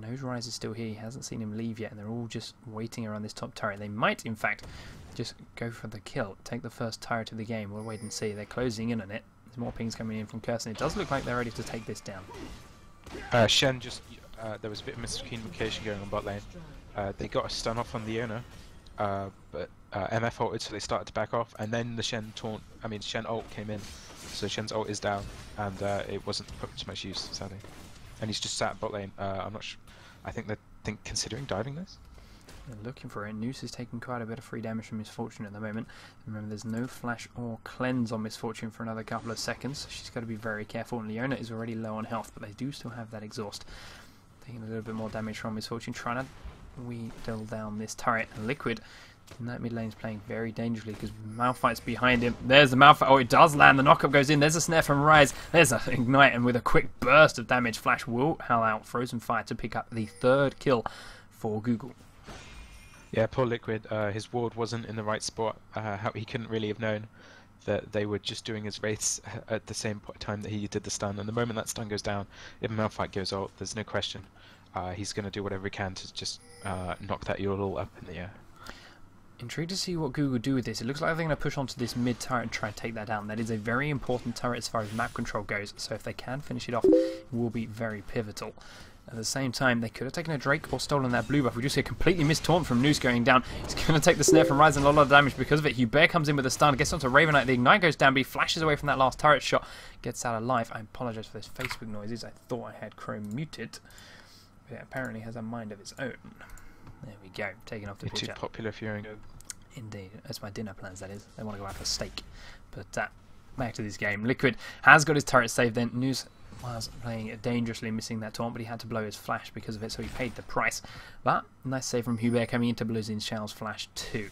Knows Rise is still here. He hasn't seen him leave yet, and they're all just waiting around this top turret. They might, in fact, just go for the kill. Take the first turret of the game. We'll wait and see. They're closing in on it. There's more pings coming in from Curse, and it does look like they're ready to take this down. Shen just... there was a bit of miscommunication going on bot lane. They got a stun off on the owner, but MF ulted, so they started to back off, and then the Shen ult came in, so Shen's ult is down, and it wasn't put to much use, sadly. And he's just sat bot lane. I'm not sure. I think they're considering diving this. They're looking for it. Noose is taking quite a bit of free damage from Misfortune at the moment. Remember, there's no flash or cleanse on Misfortune for another couple of seconds, so she's got to be very careful. And Leona is already low on health, but they do still have that exhaust. Taking a little bit more damage from Misfortune, trying to wheedle down this turret. And Liquid in that mid lane's playing very dangerously because Malphite's behind him. There's the Malphite. Oh, it does land. The knockup goes in. There's a snare from Rise. There's an ignite, and with a quick burst of damage, Flash will haul out Frozen Fire to pick up the 3rd kill for Google. Yeah, poor Liquid. His ward wasn't in the right spot. He couldn't really have known that they were just doing his wraiths at the same time that he did the stun. And the moment that stun goes down, if Malphite goes ult, there's no question. He's going to do whatever he can to just knock that Yordle up in the air. Intrigued to see what Google do with this. It looks like they're going to push onto this mid turret and try and take that down. That is a very important turret as far as map control goes, so if they can finish it off, it will be very pivotal. At the same time, they could have taken a Drake or stolen that blue buff. We just see a completely missed taunt from Noose going down. He's going to take the snare from Rise and a lot of damage because of it. Hubert comes in with a stun, gets onto Raven Knight. The ignite goes down, but he flashes away from that last turret shot. Gets out of life. I apologise for those Facebook noises. I thought I had Chrome muted, but it apparently has a mind of its own. There we go. Taking off the You're too popular for your Indeed. That's my dinner plans, that is. They want to go out for steak. But back to this game. Liquid has got his turret saved then. Noose was playing it dangerously, missing that taunt, but he had to blow his flash because of it, so he paid the price. But nice save from Hubert coming in to blow Xin Zhao's flash too.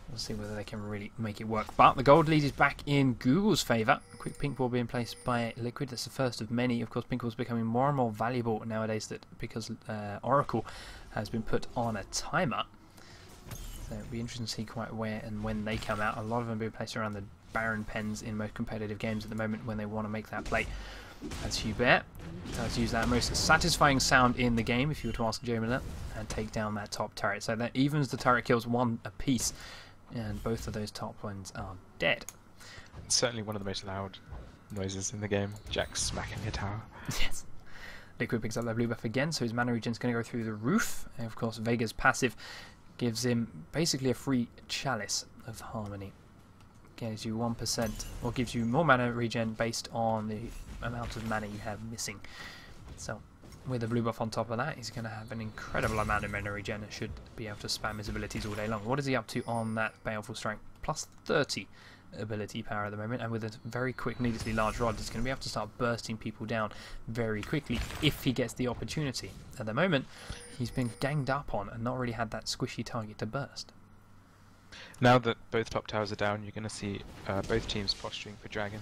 We'll see whether they can really make it work. But the gold lead is back in Google's favour. A quick pink ball being placed by Liquid. That's the first of many. Of course, pink ball's becoming more and more valuable nowadays because Oracle has been put on a timer. So it'll be interesting to see quite where and when they come out. A lot of them being placed around the Baron pens in most competitive games at the moment when they want to make that play. As Hubert does use that most satisfying sound in the game, if you were to ask Joe Miller, and take down that top turret. So that evens the turret kills 1 apiece, and both of those top ones are dead. It's certainly one of the most loud noises in the game. Jack smacking a tower. Yes. Liquid picks up that blue buff again, so his mana regen's going to go through the roof. And of course, Vega's passive gives him basically a free chalice of harmony. Gives you 1%, or gives you more mana regen based on the amount of mana you have missing. So with a blue buff on top of that, he's going to have an incredible amount of mana regen and should be able to spam his abilities all day long. What is he up to on that Baleful Strike? Plus 30 ability power at the moment, and with a very quick, needlessly large rod, he's going to be able to start bursting people down very quickly if he gets the opportunity. At the moment, he's been ganged up on and not really had that squishy target to burst. Now that both top towers are down, you're going to see both teams posturing for Dragon.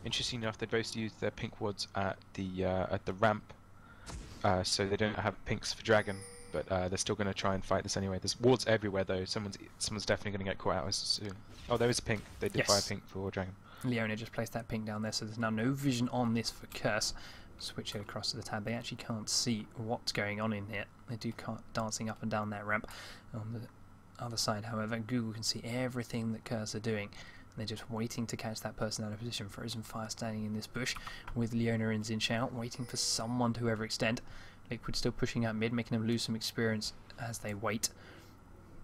Interesting enough, they both used their pink wards at the ramp so they don't have pinks for dragon, but they're still going to try and fight this anyway. There's wards everywhere though. Someone's definitely going to get caught out as soon. Oh, there is a pink. They did buy a pink for dragon. Leona just placed that pink down there, so there's now no vision on this for Curse. Switch it across to the tab. They actually can't see what's going on in here. They do dancing up and down that ramp. On the other side, however, Google can see everything that Curse are doing. They're just waiting to catch that person out of position. Frozen Fire standing in this bush with Leona and Xin Shao, waiting for someone to overextend. Liquid still pushing out mid, making them lose some experience as they wait.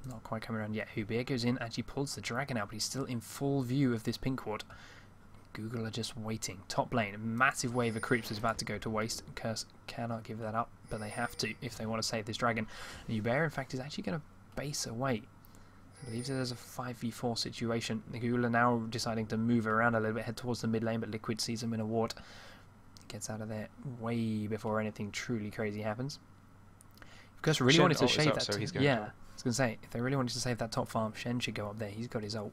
Not quite coming around yet. Hubert goes in, actually pulls the dragon out, but he's still in full view of this pink ward. Google are just waiting. Top lane, a massive wave of creeps is about to go to waste. Curse cannot give that up, but they have to if they want to save this dragon. And Hubert, in fact, is actually going to base away. Leaves it as a 5v4 situation. The Google are now deciding to move around a little bit, head towards the mid lane, but Liquid sees him in a ward. Gets out of there way before anything truly crazy happens. If Gus really wanted to save that, so he's yeah, I was going to say, if they really wanted to save that top farm, Shen should go up there. He's got his ult.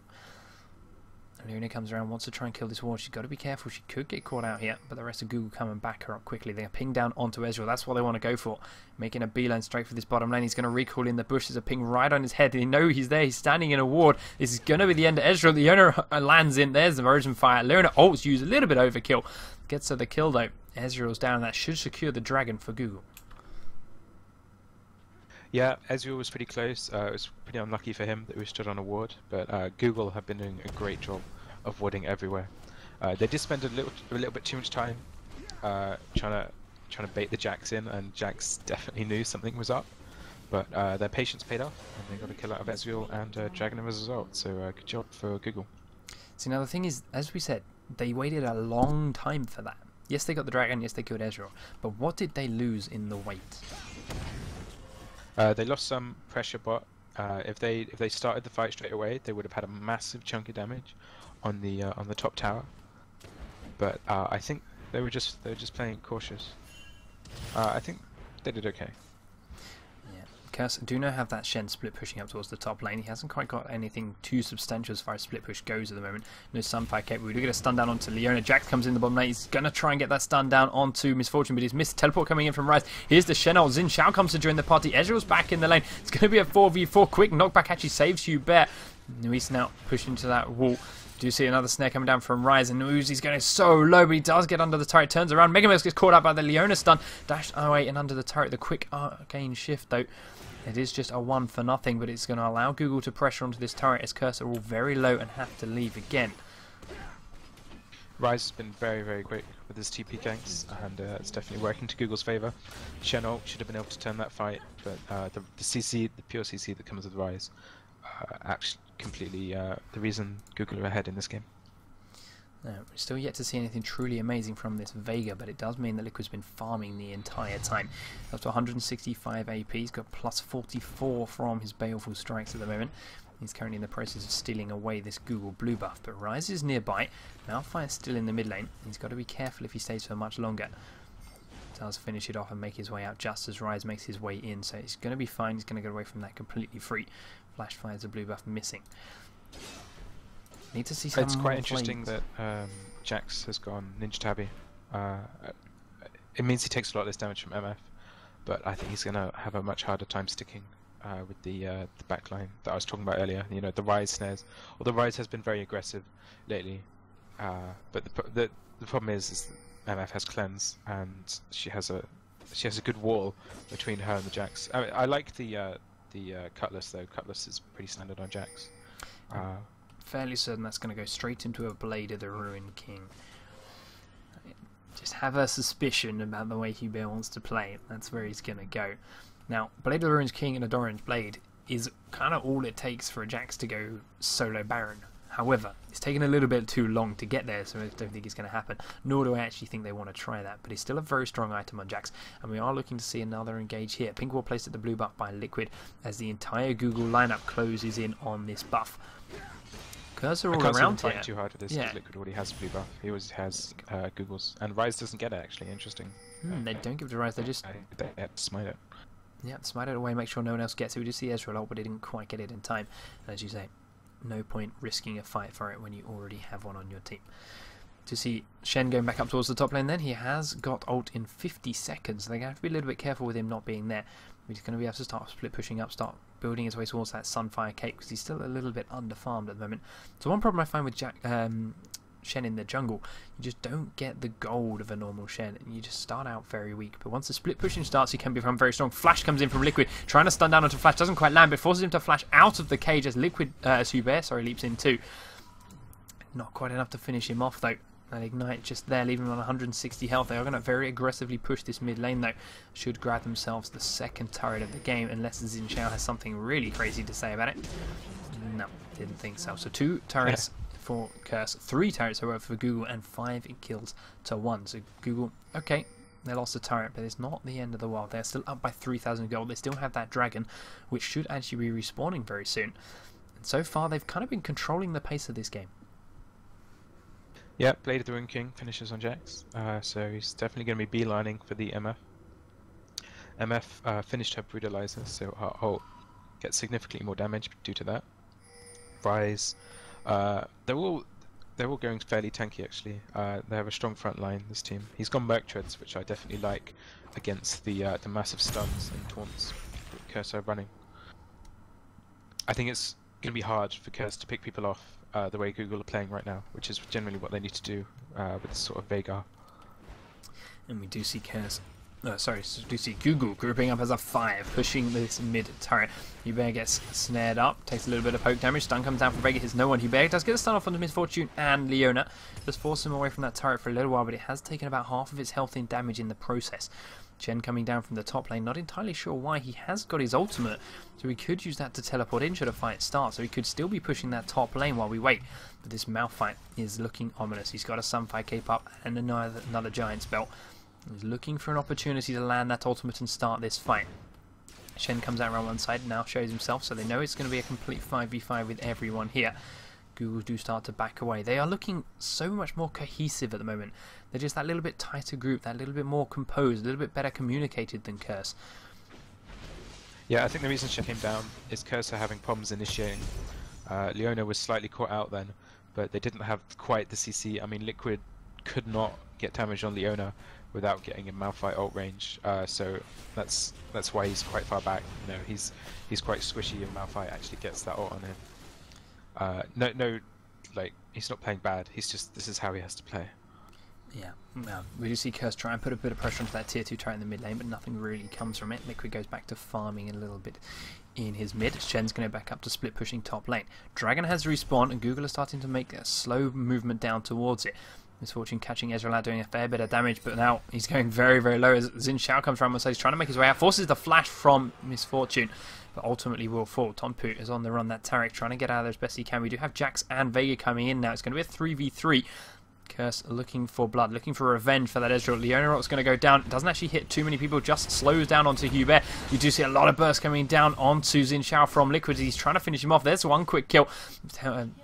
Luna comes around, wants to try and kill this ward. She's got to be careful. She could get caught out here, but the rest of Google come and back her up quickly. They're ping down onto Ezreal. That's what they want to go for. Making a beeline straight for this bottom lane. He's going to recall in the bush. There's a ping right on his head. They know he's there. He's standing in a ward. This is going to be the end of Ezreal. The owner lands in. There's the Frozen Fire. Leona ults used a little bit overkill. Gets to the kill though. Ezreal's down. That should secure the dragon for Google. Yeah, Ezreal was pretty close. It was pretty unlucky for him that we stood on a ward, but Google have been doing a great job of warding everywhere. They did spend a little bit too much time trying to bait the Jax in, and Jax definitely knew something was up. But their patience paid off, and they got a kill out of Ezreal and Dragon as a result. So good job for Google. See, now the thing is, as we said, they waited a long time for that. Yes, they got the dragon. Yes, they killed Ezreal. But what did they lose in the wait? They lost some pressure bot. If they started the fight straight away, they would have had a massive chunk of damage on the top tower. But I think they were just playing cautious. I think they did okay. Yeah, Curse do now have that Shen split pushing up towards the top lane. He hasn't quite got anything too substantial as far as split push goes at the moment. No Sunfire Cape. We do get a stun down onto Leona. Jax comes in the bottom lane. He's gonna try and get that stun down onto Misfortune, but he's missed. Teleport coming in from Rise. Here's the Shen ult. Xin Shao comes to join the party. Ezreal's back in the lane. It's gonna be a 4v4. Quick knockback actually saves Hubert. Nuis now pushing to that wall. Do you see another snare coming down from Rise, and Uzi's going so low, but he does get under the turret, turns around. Megamix gets caught out by the Leona stun, dashed away and under the turret. The quick arcane shift, though, it is just a 1-for-0, but it's going to allow Google to pressure onto this turret as Curse are all very low and have to leave again. Rise has been very, very quick with his TP ganks, and it's definitely working to Google's favour. Shen ult should have been able to turn that fight, but the CC, the pure CC that comes with Rise, actually completely the reason Google are ahead in this game. We're still yet to see anything truly amazing from this Vega, but it does mean that Liquid's been farming the entire time. Up to 165 AP, he's got plus 44 from his Baleful Strikes at the moment. He's currently in the process of stealing away this Google blue buff, but Rise is nearby. Malphire's still in the mid lane. He's got to be careful if he stays for much longer. Does finish it off and make his way out just as Rise makes his way in, so he's going to be fine. He's going to get away from that completely free. Flash fires a blue buff missing. Need to see some. It's quite interesting that Jax has gone Ninja Tabby. It means he takes a lot less damage from MF, but I think he's going to have a much harder time sticking with the backline that I was talking about earlier. You know, the Rise snares. Well, the Rise has been very aggressive lately, but the problem is MF has cleanse, and she has a good wall between her and the Jax. I like the Cutlass though. Cutlass is pretty standard on Jax. Fairly certain that's going to go straight into a Blade of the Ruined King. Just have a suspicion about the way Hubert wants to play. That's where he's going to go. Now, Blade of the Ruined King and a Doran's Blade is kind of all it takes for a Jax to go solo Baron. However, it's taken a little bit too long to get there, so I don't think it's going to happen. Nor do I actually think they want to try that. But it's still a very strong item on Jax, and we are looking to see another engage here. Pink Wall placed at the blue buff by Liquid as the entire Google lineup closes in on this buff. Cursor all around here. Too hard for this because Liquid already has blue buff. He always has Google's, and Rise doesn't get it actually. Interesting. They don't give it to Rise. They just they have to smite it. Yeah, smite it away. Make sure no one else gets it. We just see Ezreal ult, but he didn't quite get it in time. And as you say, no point risking a fight for it when you already have one on your team. To see Shen going back up towards the top lane then. He has got ult in 50 seconds. So they're going to have to be a little bit careful with him not being there. He's going to be able to start split pushing up, start building his way towards that Sunfire Cape because he's still a little bit underfarmed at the moment. So one problem I find with Shen in the jungle, you just don't get the gold of a normal Shen, and you just start out very weak. But once the split pushing starts, he can become very strong. Flash comes in from Liquid, trying to stun down onto Flash, doesn't quite land, but forces him to flash out of the cage as Hubert leaps in too. Not quite enough to finish him off though. That Ignite just there, leaving him on 160 health. They are going to very aggressively push this mid lane though. Should grab themselves the second turret of the game, unless Xin Xiao has something really crazy to say about it. No, didn't think so. So 2 turrets for Curse, 3 turrets however for Google, and 5 kills to 1. So Google, okay, they lost a turret, but it's not the end of the world. They're still up by 3,000 gold. They still have that dragon, which should actually be respawning very soon. And so far, they've kind of been controlling the pace of this game. Yeah, Blade of the Wind King finishes on Jax, so he's definitely going to be beelining for the MF. MF finished her Brutalizer, so her ult gets significantly more damage due to that. Rise, they're all going fairly tanky actually. They have a strong front line, this team. He's gone Merc Treads, which I definitely like against the massive stuns and taunts Curse are running. I think it's going to be hard for Curse to pick people off the way Google are playing right now, which is generally what they need to do with sort of Veigar. And we do see Curse, do see Google grouping up as a 5, pushing this mid turret. Hubert gets snared up, takes a little bit of poke damage, stun comes down from Vega, hits no one. Hubert does get a stun off onto Misfortune and Leona, just force him away from that turret for a little while, but it has taken about half of its health in damage in the process. Chen coming down from the top lane, not entirely sure why. He has got his ultimate, so he could use that to teleport in should a fight start, so he could still be pushing that top lane while we wait. But this Malphite is looking ominous. He's got a Sunfire Cape up and another Giant Spell. He's looking for an opportunity to land that ultimate and start this fight. Shen comes out around one side, now shows himself, so they know it's going to be a complete 5v5 with everyone here. Google do start to back away. They are looking so much more cohesive at the moment. They're just that little bit tighter group, that little bit more composed, a little bit better communicated than Curse. Yeah, I think the reason she came down is Curse are having problems initiating. Leona was slightly caught out then, but they didn't have quite the CC. I mean, Liquid could not get damage on Leona without getting in Malphite ult range, so that's why he's quite far back. You know, he's quite squishy, and Malphite actually gets that ult on him. No, like, he's not playing bad. He's just, this is how he has to play. Yeah, well, we do see Curse try and put a bit of pressure onto that tier 2 turret in the mid lane, but nothing really comes from it. Liquid goes back to farming a little bit in his mid. Shen's going to back up to split pushing top lane. Dragon has respawned, and Google is starting to make a slow movement down towards it. Misfortune catching Ezreal out, doing a fair bit of damage, but now he's going very, very low as Xin Xiao comes around, so he's trying to make his way out, forces the flash from Misfortune, but ultimately will fall. Tonpu is on the run, that Taric trying to get out of there as best he can. We do have Jax and Vega coming in now. It's going to be a 3v3. Curse looking for blood, looking for revenge for that Ezreal. Leona Rock's going to go down. Doesn't actually hit too many people, just slows down onto Hubert. You do see a lot of bursts coming down onto Xin Xiao from Liquid. He's trying to finish him off. There's one quick kill.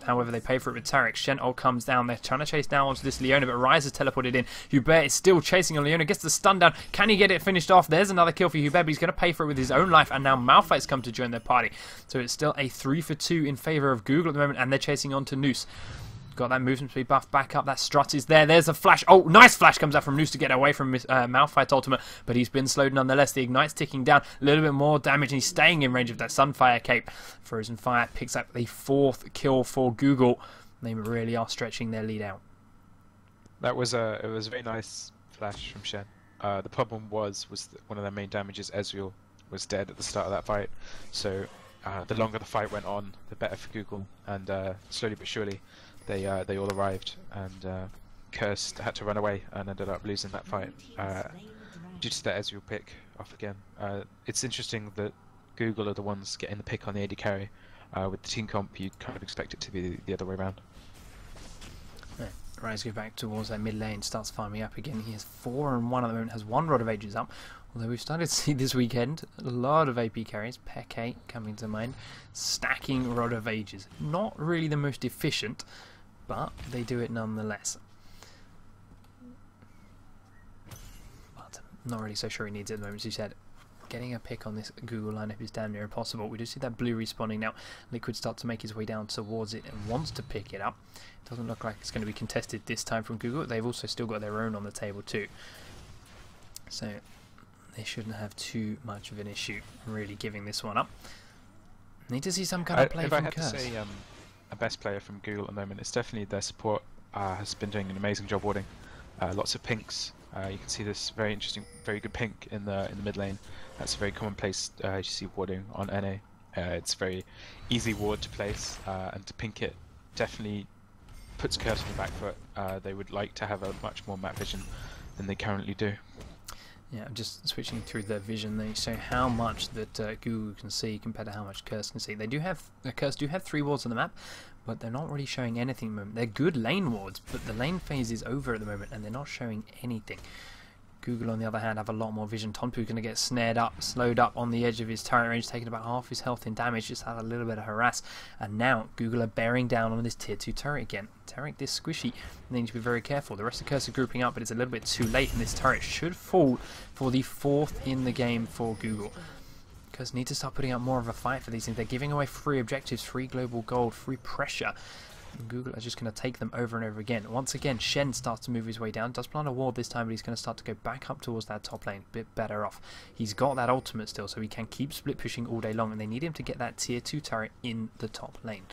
However, they pay for it with Taric. Shen ult comes down. They're trying to chase down onto this Leona, but Ryze has teleported in. Hubert is still chasing on Leona. Gets the stun down. Can he get it finished off? There's another kill for Hubert, but he's going to pay for it with his own life. And now Malphite's come to join their party. So it's still a 3-for-2 in favour of Google at the moment, and they're chasing on to Noose. Got that movement speed buff back up. That strut is there. There's a flash. Oh, nice flash comes out from Noose to get away from Malphite's ultimate, but he's been slowed nonetheless. The Ignite's ticking down. A little bit more damage, and he's staying in range of that Sunfire Cape. Frozen Fire picks up the 4th kill for Google. They really are stretching their lead out. That was a very nice flash from Shen. The problem was that one of their main damages, Ezreal, was dead at the start of that fight. So the longer the fight went on, the better for Google. And slowly but surely, they all arrived, and Curse had to run away and ended up losing that fight due to the Ezreal pick off again. It's interesting that Google are the ones getting the pick on the AD carry. With the team comp, you kind of expect it to be the other way around. Yeah. Ryze goes back towards that mid lane, starts farming up again. He has 4 and 1 at the moment, has 1 Rod of Ages up. Although we've started to see this weekend a lot of AP carries, Panky coming to mind, stacking Rod of Ages. Not really the most efficient, but they do it nonetheless. But not really so sure he needs it at the moment, as you said. getting a pick on this Google lineup is damn near impossible. We do see that blue respawning now. Liquid start to make his way down towards it and wants to pick it up. Doesn't look like it's going to be contested this time from Google. They've also still got their own on the table too. So they shouldn't have too much of an issue really giving this one up. Need to see some kind of play from Curse. If I had to say a best player from Google at the moment, it's definitely their support. Has been doing an amazing job warding. Lots of pinks. You can see this very interesting, very good pink in the mid lane. That's a very commonplace you see warding on NA. It's very easy ward to place, and to pink it definitely puts Curse on the back foot. They would like to have a much more map vision than they currently do. Yeah, I'm just switching through the vision. They show how much that Google can see compared to how much Curse can see. They do have Curse do have 3 wards on the map, but they're not really showing anything at the moment. They're good lane wards, but the lane phase is over at the moment, and they're not showing anything. Google, on the other hand, have a lot more vision. Tonpu's going to get snared up, slowed up on the edge of his turret range, taking about half his health in damage, just had a little bit of harass. And now Google are bearing down on this tier 2 turret again. Turret this squishy, they need to be very careful. The rest of Curse are grouping up, but it's a little bit too late, and this turret should fall for the 4th in the game for Google. Because need to start putting up more of a fight for these things. They're giving away free objectives, free global gold, free pressure. And Google are just going to take them over and over again. Once again, Shen starts to move his way down. Does plant a ward this time, but he's going to start to go back up towards that top lane. A bit better off. He's got that ultimate still, so he can keep split pushing all day long. And they need him to get that tier 2 turret in the top lane.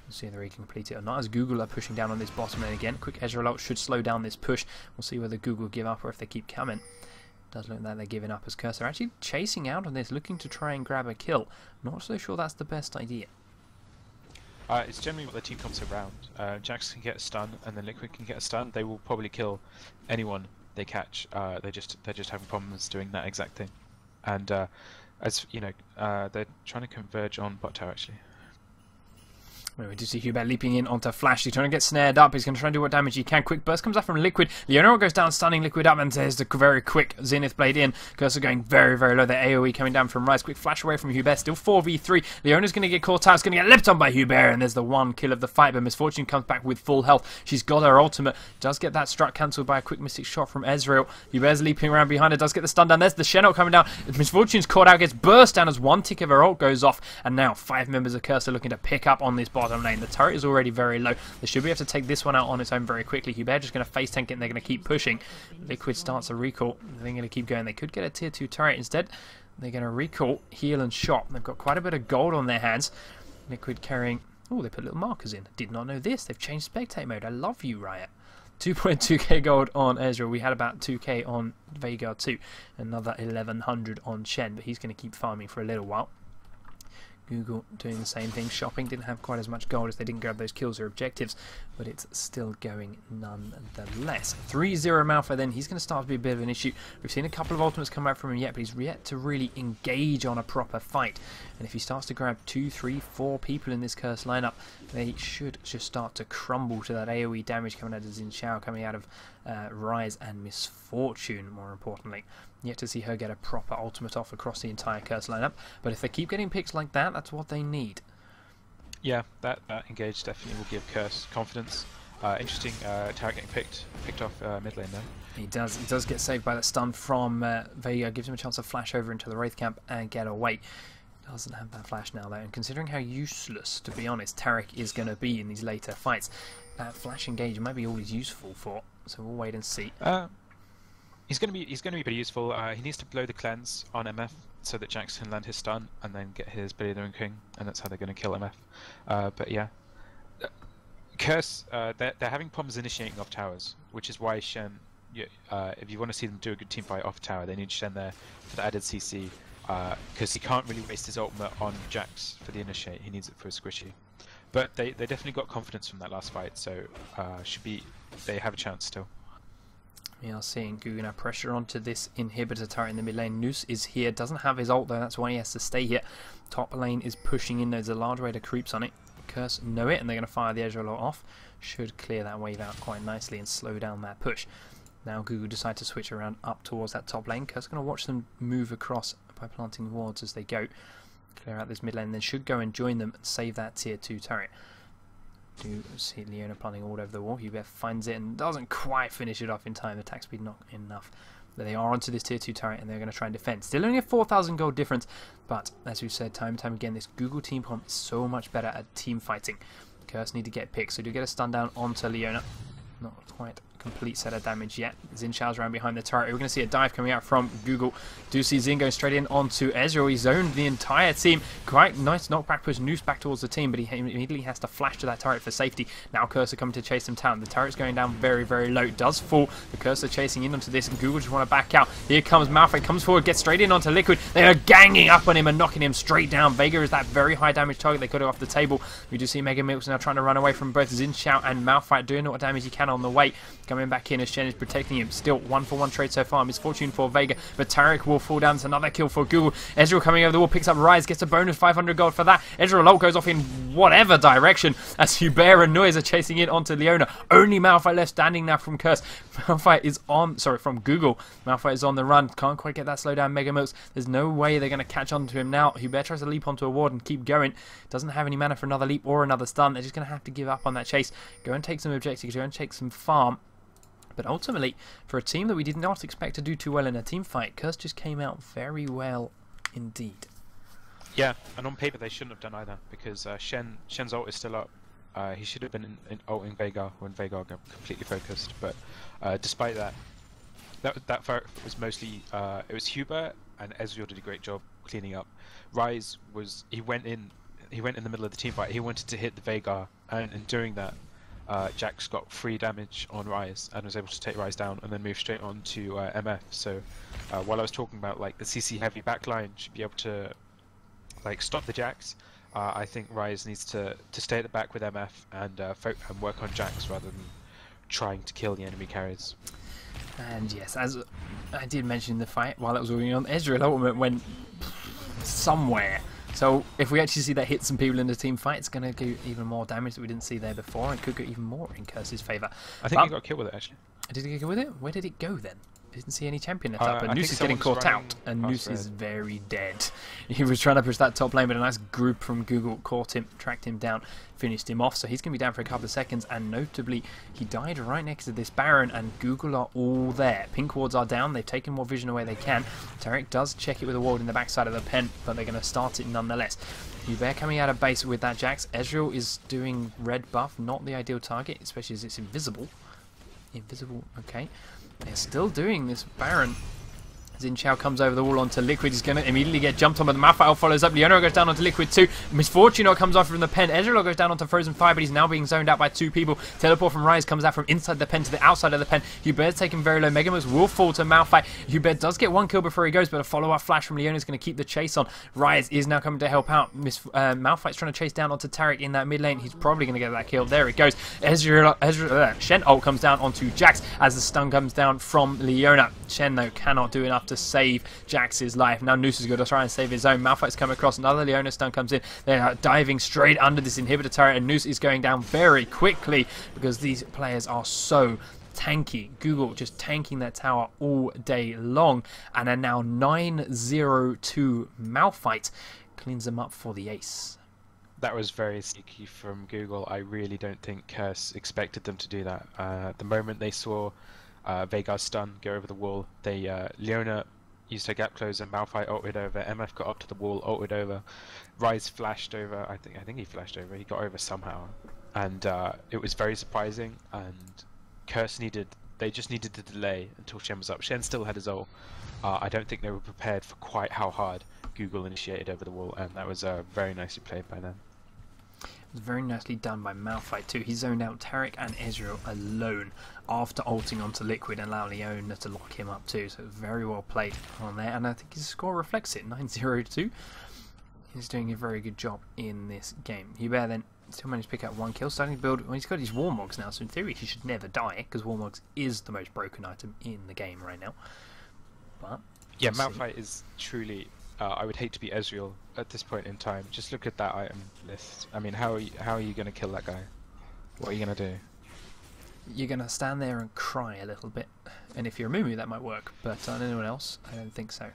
We'll see whether he can complete it or not. As Google are pushing down on this bottom lane again. Quick Ezreal ult should slow down this push. We'll see whether Google give up or if they keep coming. Does look like they're giving up as Curse are actually chasing out on this, looking to try and grab a kill. Not so sure that's the best idea. It's generally what the team comes around. Jax can get a stun, and then Liquid can get a stun. They will probably kill anyone they catch. They're just having problems doing that exact thing. And as you know, they're trying to converge on bot tower actually. We do see Hubert leaping in onto Flash. He's trying to get snared up. He's going to try and do what damage he can. Quick burst comes up from Liquid. Leonora goes down, stunning Liquid up, and there's the very quick Zenith Blade in. Cursor going very, very low. The AoE coming down from Rise. Quick flash away from Hubert. Still 4v3. Leona's going to get caught out. It's going to get leapt on by Hubert, and there's the 1 kill of the fight. But Misfortune comes back with full health. She's got her ultimate. Does get that struck cancelled by a quick mystic shot from Ezreal. Hubert's leaping around behind her. Does get the stun down. There's the Shen ult coming down. Misfortune's caught out. Gets burst down as 1 tick of her ult goes off. And now 5 members of Cursor looking to pick up on this bottom lane. The turret is already very low. They should be able to take this one out on its own very quickly. Hubert just going to face tank it, and they're going to keep pushing. Liquid starts a recall. They're going to keep going. They could get a tier 2 turret instead. They're going to recall, heal and shot. They've got quite a bit of gold on their hands. Liquid carrying... Oh, they put little markers in. Did not know this. They've changed spectate mode. I love you, Riot. 2.2k gold on Ezreal. We had about 2k on Vequeth too. Another 1100 on Shen, but he's going to keep farming for a little while. Google doing the same thing. Shopping didn't have quite as much gold as they didn't grab those kills or objectives, but it's still going nonetheless. 3-0 Malphite then. He's going to start to be a bit of an issue. We've seen a couple of ultimates come out from him yet, but he's yet to really engage on a proper fight. And if he starts to grab 2, 3, 4 people in this Curse lineup, they should just start to crumble to that AoE damage coming out of Xin Xiao, coming out of Rise and Misfortune, more importantly. Yet to see her get a proper ultimate off across the entire Curse lineup. But if they keep getting picks like that, that's what they need. Yeah, that engage definitely will give Curse confidence. Interesting tower getting picked off mid lane there. He does get saved by that stun from Vega. Gives him a chance to flash over into the Wraith camp and get away. Doesn't have that flash now though, and considering how useless, to be honest, Taric is going to be in these later fights, that flash engage might be all he's useful for. So we'll wait and see. He's going to be pretty useful. He needs to blow the cleanse on MF so that Jax can land his stun and then get his Billy the Moon King, and that's how they're going to kill MF. But yeah, Curse, they're having problems initiating off towers, which is why Shen, if you want to see them do a good team fight off tower, they need Shen there for the added CC, because he can't really waste his ultimate on Jax for the initiate. He needs it for a squishy. But they definitely got confidence from that last fight, so they have a chance still. We are seeing Guggenheim pressure onto this inhibitor turret in the mid lane. Noose is here, doesn't have his ult though, that's why he has to stay here. Top lane is pushing in, there's a large wave of creeps on it. Curse know it, and they're going to fire the Ezreal ult off. Should clear that wave out quite nicely and slow down that push. Now Gugu decide to switch around up towards that top lane. Curse going to watch them move across by planting wards as they go. Clear out this mid lane, then should go and join them and save that tier 2 turret. Do see Leona planting all over the wall. Hubert finds it and doesn't quite finish it off in time. Attack speed not enough. But they are onto this tier 2 turret and they're going to try and defend. Still only a 4,000 gold difference, but as we've said time and time again, this Google team comp is so much better at team fighting. Curse need to get picked, so do get a stun down onto Leona. Not quite a complete set of damage yet. Xin Shao's around behind the turret. We're going to see a dive coming out from Google. Do see Xin going straight in onto Ezreal. He zoned the entire team. Quite nice knockback push, Noose back towards the team, but he immediately has to flash to that turret for safety. Now Cursor coming to chase him down. The turret's going down very, very low. It does fall. The Cursor chasing in onto this, and Google just want to back out. Here comes Malphite, comes forward, gets straight in onto Liquid. They are ganging up on him and knocking him straight down. Vega is that very high damage target. They got it off the table. We do see Mega Milks now trying to run away from both Xin Shao and Malphite, doing what damage he can on the way. Coming back in as Shen is protecting him. Still 1-for-1 trade so far. Misfortune for Vega, but Taric will fall down. It's another kill for Google. Ezreal coming over the wall, picks up Rise, gets a bonus 500 gold for that. Ezreal ult goes off in whatever direction as Hubert and Noise are chasing in onto Leona. Only Malphite left standing now from Curse. Malphite is on, sorry, from Google. Malphite is on the run. Can't quite get that slow down Mega Milks. There's no way they're going to catch on to him now. Hubert tries to leap onto a ward and keep going. Doesn't have any mana for another leap or another stun. They're just going to have to give up on that chase. Go and take some objectives. Go and take some farm. But ultimately, for a team that we did not expect to do too well in a team fight, Curse just came out very well indeed. Yeah, and on paper they shouldn't have done either, because Shen's ult is still up. He should have been in ulting Veigar when Veigar got completely focused, but despite that, that fight was mostly, it was Hubert, and Ezreal did a great job cleaning up. Rise was, he went in the middle of the team fight, he wanted to hit the Veigar, and during that, Jax got free damage on Rise and was able to take Rise down and then move straight on to MF. So while I was talking about like the CC heavy backline should be able to like stop the Jax, I think Rise needs to stay at the back with MF and work on Jax rather than trying to kill the enemy carries. And yes, as I did mention in the fight while it was going on, Ezreal ultimate went somewhere. So if we actually see that hit some people in the team fight, it's going to do even more damage that we didn't see there before, and could go even more in Curse's favour. I think he got killed with it actually. Did he get killed with it? Where did it go then? Didn't see any champion at up, and Noose is getting caught out, and Noose is very dead. He was trying to push that top lane, but a nice group from Google caught him, tracked him down, finished him off, so he's going to be down for a couple of seconds, and notably, he died right next to this Baron, and Google are all there. Pink wards are down, they've taken more vision away they can. Taric does check it with a ward in the backside of the pen, but they're going to start it nonetheless. Hubert coming out of base with that Jax. Ezreal is doing red buff, not the ideal target, especially as it's invisible. Invisible, okay. They're still doing this Baron. Xin Shao comes over the wall onto Liquid. He's going to immediately get jumped on, but the Malphite follows up. Leonora goes down onto Liquid too. Misfortune comes off from the pen. Ezreal goes down onto Frozen Fire, but he's now being zoned out by two people. Teleport from Rise comes out from inside the pen to the outside of the pen. Hubert's taken very low. Megamus will fall to Malphite. Hubert does get one kill before he goes, but a follow-up flash from Leona is going to keep the chase on. Rise is now coming to help out. Malphite's trying to chase down onto Taric in that mid lane. He's probably going to get that kill. There it goes. Shen ult comes down onto Jax as the stun comes down from Leona. Shen, though, cannot do enough to save Jax's life. Now Noose is going to try and save his own. Malphite's come across. Another Leona stun comes in. They are diving straight under this inhibitor turret, and Noose is going down very quickly because these players are so tanky. Google just tanking that tower all day long, and are now 9-0-2. Malphite cleans them up for the ace. That was very sneaky from Google. I really don't think Curse expected them to do that. The moment they saw Veigar's stun go over the wall, Leona used her gap close and Malphite ulted over. MF got up to the wall, ulted over. Rise flashed over. I think he flashed over. He got over somehow, and it was very surprising. And Curse they just needed to delay until Shen was up. Shen still had his ult. I don't think they were prepared for quite how hard Google initiated over the wall, and that was very nicely played by them. It was very nicely done by Malphite too. He zoned out Taric and Ezreal alone after ulting onto Liquid and allowing Leona to lock him up too. So very well played on there, and I think his score reflects it. 9-0-2. He's doing a very good job in this game. Hubert then still managed to pick up one kill, starting to build. Well, he's got his Warmogs now, so in theory he should never die because Warmogs is the most broken item in the game right now. But yeah, Malphite is truly. I would hate to be Ezreal at this point in time. Just look at that item list. I mean, how are you going to kill that guy? What are you going to do? You're going to stand there and cry a little bit. And if you're a Mumu, that might work. But on anyone else, I don't think so.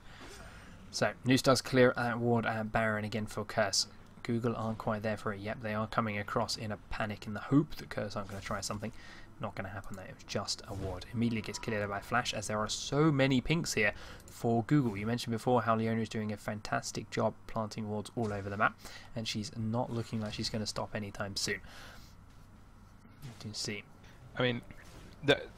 So, Noose does clear ward Baron again for Curse. Google aren't quite there for it yet. They are coming across in a panic in the hope that Curse aren't going to try something. Not going to happen there. It was just a ward. Immediately gets killed by Flash, as there are so many pinks here for Google. You mentioned before how Leona is doing a fantastic job planting wards all over the map, and she's not looking like she's going to stop anytime soon. You can see. I mean,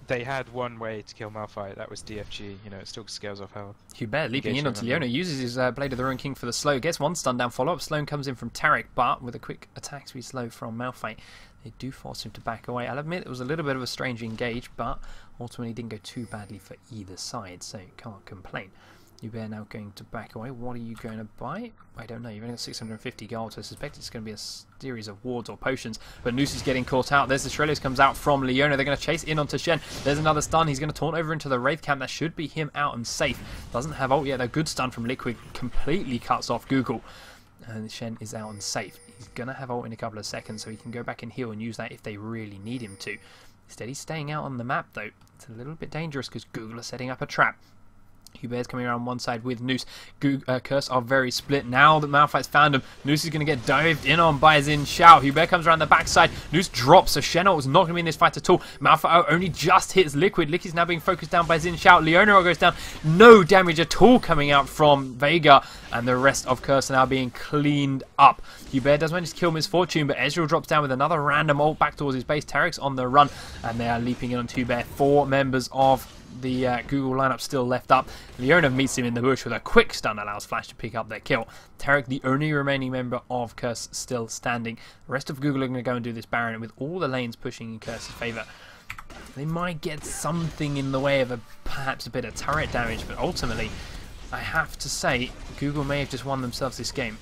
they had one way to kill Malphite. That was DFG. You know, it still scales off health. Hubert leaping in onto Leona, uses his Blade of the Ruin King for the slow. Gets one stun down follow-up. Sloan comes in from Tarek, but with a quick attack speed slow from Malphite, they do force him to back away. I'll admit it was a little bit of a strange engage, but ultimately didn't go too badly for either side, so you can't complain. Hubert now going to back away. What are you going to buy? I don't know. You've only got 650 gold, so I suspect it's going to be a series of wards or potions. But Noose is getting caught out. There's the Shrelos comes out from Leona. They're going to chase in onto Shen. There's another stun. He's going to taunt over into the Wraith camp. That should be him out and safe. Doesn't have ult yet. A good stun from Liquid completely cuts off Google. And Shen is out and safe. He's going to have ult in a couple of seconds, so he can go back and heal and use that if they really need him to. Instead, he's staying out on the map, though. It's a little bit dangerous because Google are setting up a trap. Hubert's coming around one side with Noose. Curse are very split. Now that Malphite's found him, Noose is going to get dived in on by Xin Xiao. Hubert comes around the backside. Noose drops, so Shenna was not going to be in this fight at all. Malphite only just hits Liquid. Licky's now being focused down by Xin Xiao. Leona goes down. No damage at all coming out from Vega, and the rest of Curse are now being cleaned up. Hubert does manage to kill Misfortune, but Ezreal drops down with another random ult back towards his base. Tarek's on the run, and they are leaping in on Hubert. 4 members of the Google lineup still left up. Leona meets him in the bush with a quick stun, allows Flash to pick up their kill. Tarek, the only remaining member of Curse, still standing. The rest of Google are going to go and do this Baron with all the lanes pushing in Curse's favour. They might get something in the way of perhaps a bit of turret damage, but ultimately, I have to say, Google may have just won themselves this game.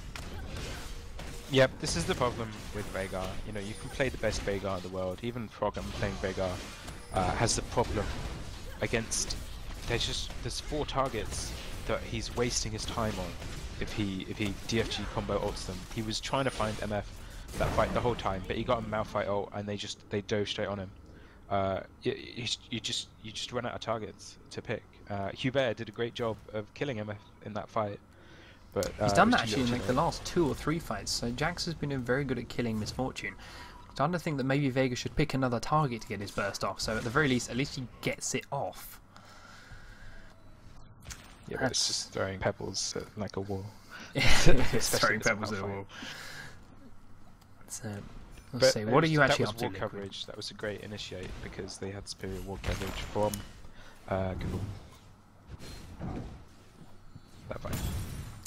Yep, this is the problem with Veigar. You know, you can play the best Veigar in the world. Even Froggen playing Veigar has the problem against. There's 4 targets that he's wasting his time on. If he DFG combo ults them, he was trying to find MF that fight the whole time, but he got a Malphite ult and they dove straight on him. You just run out of targets to pick. Hubert did a great job of killing MF in that fight. But, he's done that actually in like the last 2 or 3 fights, so Jax has been doing very good at killing Misfortune. I'm starting to think that maybe Vega should pick another target to get his burst off, so at the very least, at least he gets it off. Yeah, but it's just throwing pebbles at like a wall. It's throwing pebbles at a wall. So, let's see, what are you actually up to? Wall coverage. That was a great initiate because they had superior wall coverage from Google. That fight.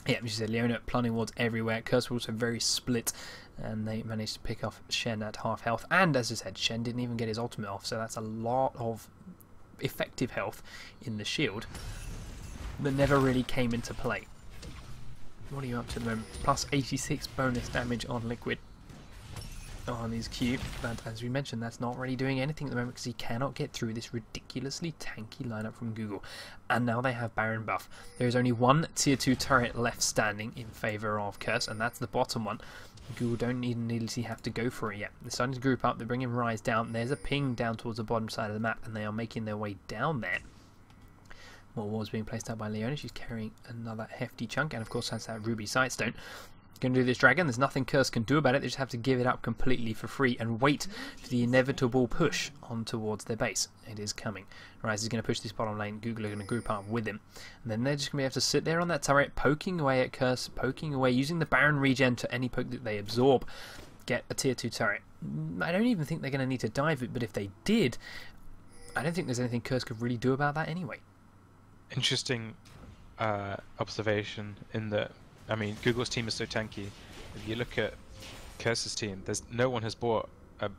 Yeah, which is Leona planting wards everywhere. Curse were also very split, and they managed to pick off Shen at half health. And as I said, Shen didn't even get his ultimate off, so that's a lot of effective health in the shield that never really came into play. What are you up to at the moment? Plus 86 bonus damage on Liquid on his Q, but as we mentioned, that's not really doing anything at the moment because he cannot get through this ridiculously tanky lineup from Google. And now they have Baron buff. There is only one tier 2 turret left standing in favour of Curse, and that's the bottom one. Google don't needlessly have to go for it yet. They're starting to group up, they're bringing Rise down. There's a ping down towards the bottom side of the map, and they are making their way down there. More walls being placed out by Leona. She's carrying another hefty chunk, and of course has that Ruby Sightstone. Going to do this dragon. There's nothing Curse can do about it. They just have to give it up completely for free and wait for the inevitable push on towards their base. It is coming. Rise is going to push this bottom lane. Google are going to group up with him. And then they're just going to be able to sit there on that turret, poking away at Curse, poking away, using the Baron regen to any poke that they absorb. Get a tier 2 turret. I don't even think they're going to need to dive it, but if they did, I don't think there's anything Curse could really do about that anyway. Interesting observation in that, I mean, Google's team is so tanky. If you look at Curse's team, no one has bought a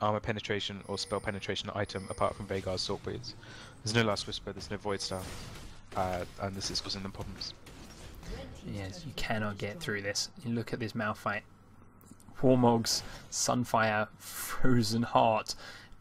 armor penetration or spell penetration item apart from Veigar's Saltbreeds. There's no Last Whisper, there's no Void Star, and this is causing them problems. Yes, you cannot get through this. You look at this Malphite. Warmog's Sunfire, Frozen Heart.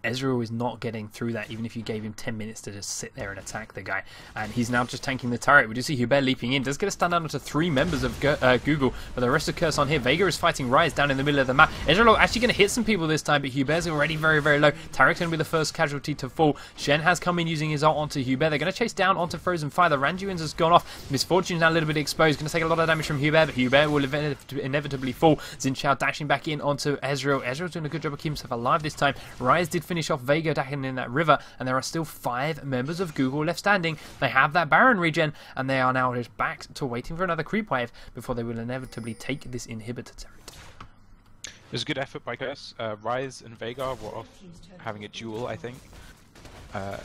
Ezreal is not getting through that, even if you gave him 10 minutes to just sit there and attack the guy. And he's now just tanking the turret. We do see Hubert leaping in. Does get a stun down to 3 members of Google, but the rest of Curse on here. Vega is fighting Rise down in the middle of the map. Ezreal actually going to hit some people this time, but Hubert's already very, very low. Tarek's going to be the first casualty to fall. Shen has come in using his ult onto Hubert. They're going to chase down onto Frozen Fire. The Randuin's has gone off. Misfortune's now a little bit exposed. Going to take a lot of damage from Hubert, but Hubert will inevitably fall. Xin Xiao dashing back in onto Ezreal. Ezreal's doing a good job of keeping himself alive this time. Rise did finish finish off Vega down in that river, and there are still 5 members of Google left standing. They have that Baron regen, and they are now just back to waiting for another creep wave before they will inevitably take this inhibitor turret. It was a good effort by Curse. Rise and Vega were off having a duel, I think,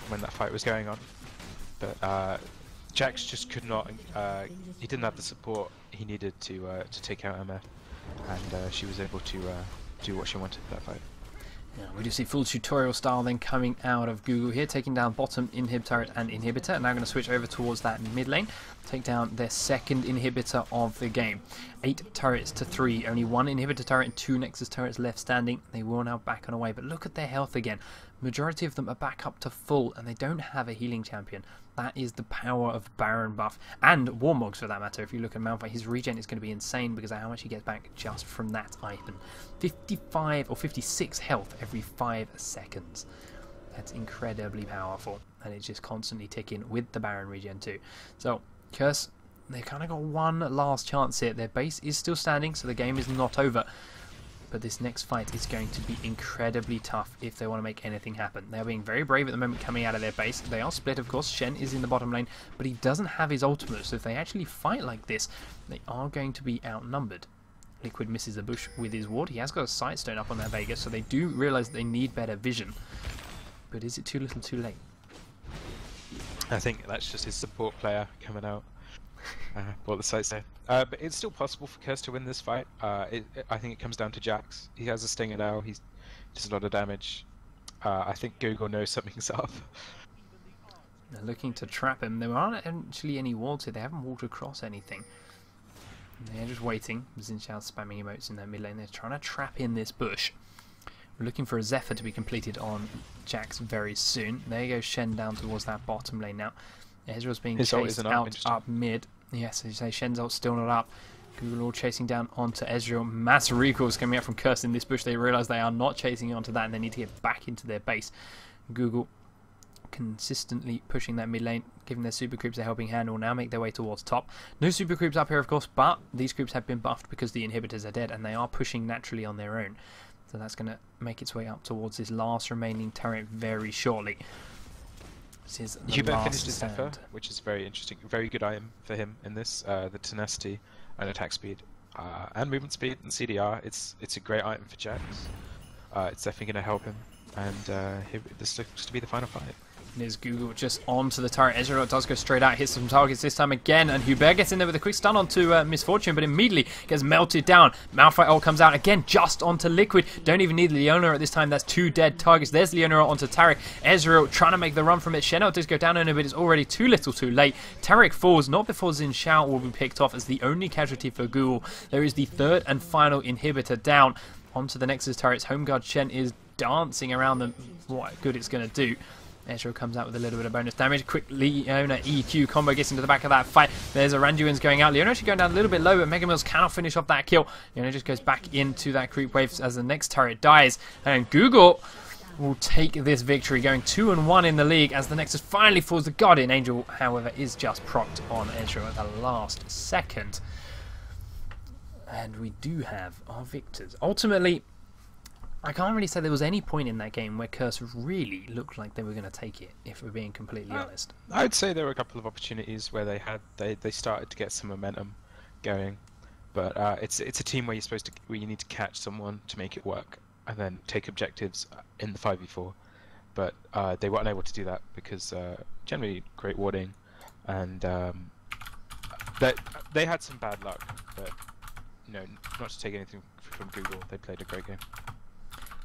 when that fight was going on. But Jax just could not. He didn't have the support he needed to take out MF, and she was able to do what she wanted in that fight. Yeah, we do see full tutorial style then coming out of Google here, taking down bottom inhib turret and inhibitor. And now going to switch over towards that mid lane, take down their second inhibitor of the game. 8 turrets to 3, only 1 inhibitor turret and 2 Nexus turrets left standing. They will now back on away, but look at their health again. Majority of them are back up to full, and they don't have a healing champion. That is the power of Baron buff, and Warmogs for that matter. If you look at Malphite, his regen is going to be insane because of how much he gets back just from that item. 55 or 56 health every 5 seconds. That's incredibly powerful, and it's just constantly ticking with the Baron regen too. So, Curse, they kind of got one last chance here. Their base is still standing, so the game is not over. But this next fight is going to be incredibly tough if they want to make anything happen. They're being very brave at the moment coming out of their base. They are split, of course. Shen is in the bottom lane, but he doesn't have his ultimate, so if they actually fight like this, they are going to be outnumbered. Liquid misses a bush with his ward. He has got a sight stone up on that Vega, so they do realise they need better vision. But is it too little too late? I think that's just his support player coming out. Bought the sight stone. But it's still possible for Curse to win this fight. I think it comes down to Jax. He has a stinger now. He does a lot of damage. I think Google knows something's up. They're looking to trap him. There aren't actually any walls here. They haven't walked across anything. They're just waiting. Xin Xiao's spamming emotes in that mid lane. They're trying to trap in this bush. We're looking for a Zephyr to be completed on Jax very soon. There you go, Shen down towards that bottom lane now. Ezreal's being chased out up mid. Yes, as you say, Shen's ult still not up. Google all chasing down onto Ezreal. Mass recoils coming out from Curse in this bush. They realise they are not chasing onto that and they need to get back into their base. Google consistently pushing that mid lane, giving their super creeps a helping hand, will now make their way towards top. No super creeps up here, of course, but these creeps have been buffed because the inhibitors are dead and they are pushing naturally on their own. So that's going to make its way up towards this last remaining turret very shortly. Hubert finished his Zephyr, which is very interesting. Very good item for him in this. The tenacity and attack speed, and movement speed and CDR. It's a great item for Jax. It's definitely going to help him, and this looks to be the final fight. There's Google just onto the turret. Ezreal does go straight out, hits some targets this time again, and Hubert gets in there with a quick stun onto Misfortune, but immediately gets melted down. Malphite ult comes out again, just onto Liquid. Don't even need Leona at this time. That's 2 dead targets. There's Leona onto Taric. Ezreal trying to make the run from it. Shen ult does go down in a bit. It's already too little too late. Taric falls, not before Xin Xiao will be picked off as the only casualty for Google. There is the 3rd and final inhibitor down. Onto the Nexus turrets. Homeguard Shen is dancing around them. What good it's going to do. Ezreal comes out with a little bit of bonus damage. Quick Leona EQ combo gets into the back of that fight. There's a Randuin's going out. Leona actually going down a little bit low, but Mega Mills cannot finish off that kill. Leona just goes back into that creep wave as the next turret dies. And Google will take this victory, going 2-1 in the league as the Nexus finally falls. The Guardian Angel, however, is just procced on Ezreal at the last second. And we do have our victors. Ultimately, I can't really say there was any point in that game where Curse really looked like they were going to take it, if we're being completely honest. I'd say there were a couple of opportunities where they started to get some momentum going, but it's a team where you need to catch someone to make it work, and then take objectives in the 5v4. But they were unable to do that because generally great warding, and they had some bad luck. But not to take anything from Google, they played a great game.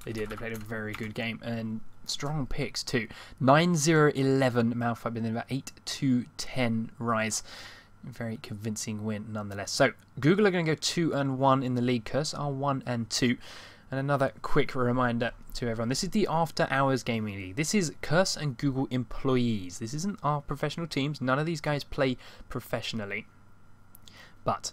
They did. They played a very good game and strong picks too. 9-0-11 Malphite, but then about 8-2-10 Rise. Very convincing win nonetheless. So Google are going to go 2-1 in the league. Curse are 1-2. And another quick reminder to everyone: this is the After Hours Gaming League. This is Curse and Google employees. This isn't our professional teams. None of these guys play professionally. But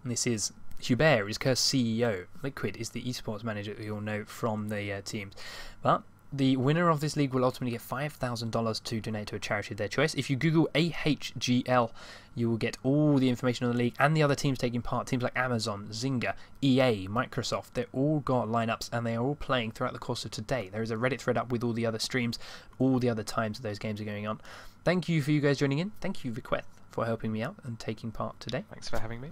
this is Hubert is Curse CEO. Liquid is the esports manager that we all know from the teams. But the winner of this league will ultimately get $5,000 to donate to a charity of their choice. If you Google AHGL, you will get all the information on the league and the other teams taking part. Teams like Amazon, Zynga, EA, Microsoft. They've all got lineups and they are all playing throughout the course of today. There is a Reddit thread up with all the other streams, all the other times those games are going on. Thank you for you guys joining in. Thank you, Vequeth, for helping me out and taking part today. Thanks for having me.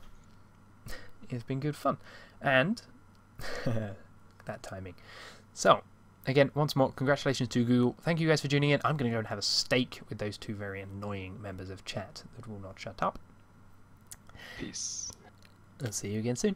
It's been good fun. And that timing. So, again, once more, congratulations to Google. Thank you guys for tuning in. I'm going to go and have a steak with those two very annoying members of chat that will not shut up. Peace. I'll see you again soon.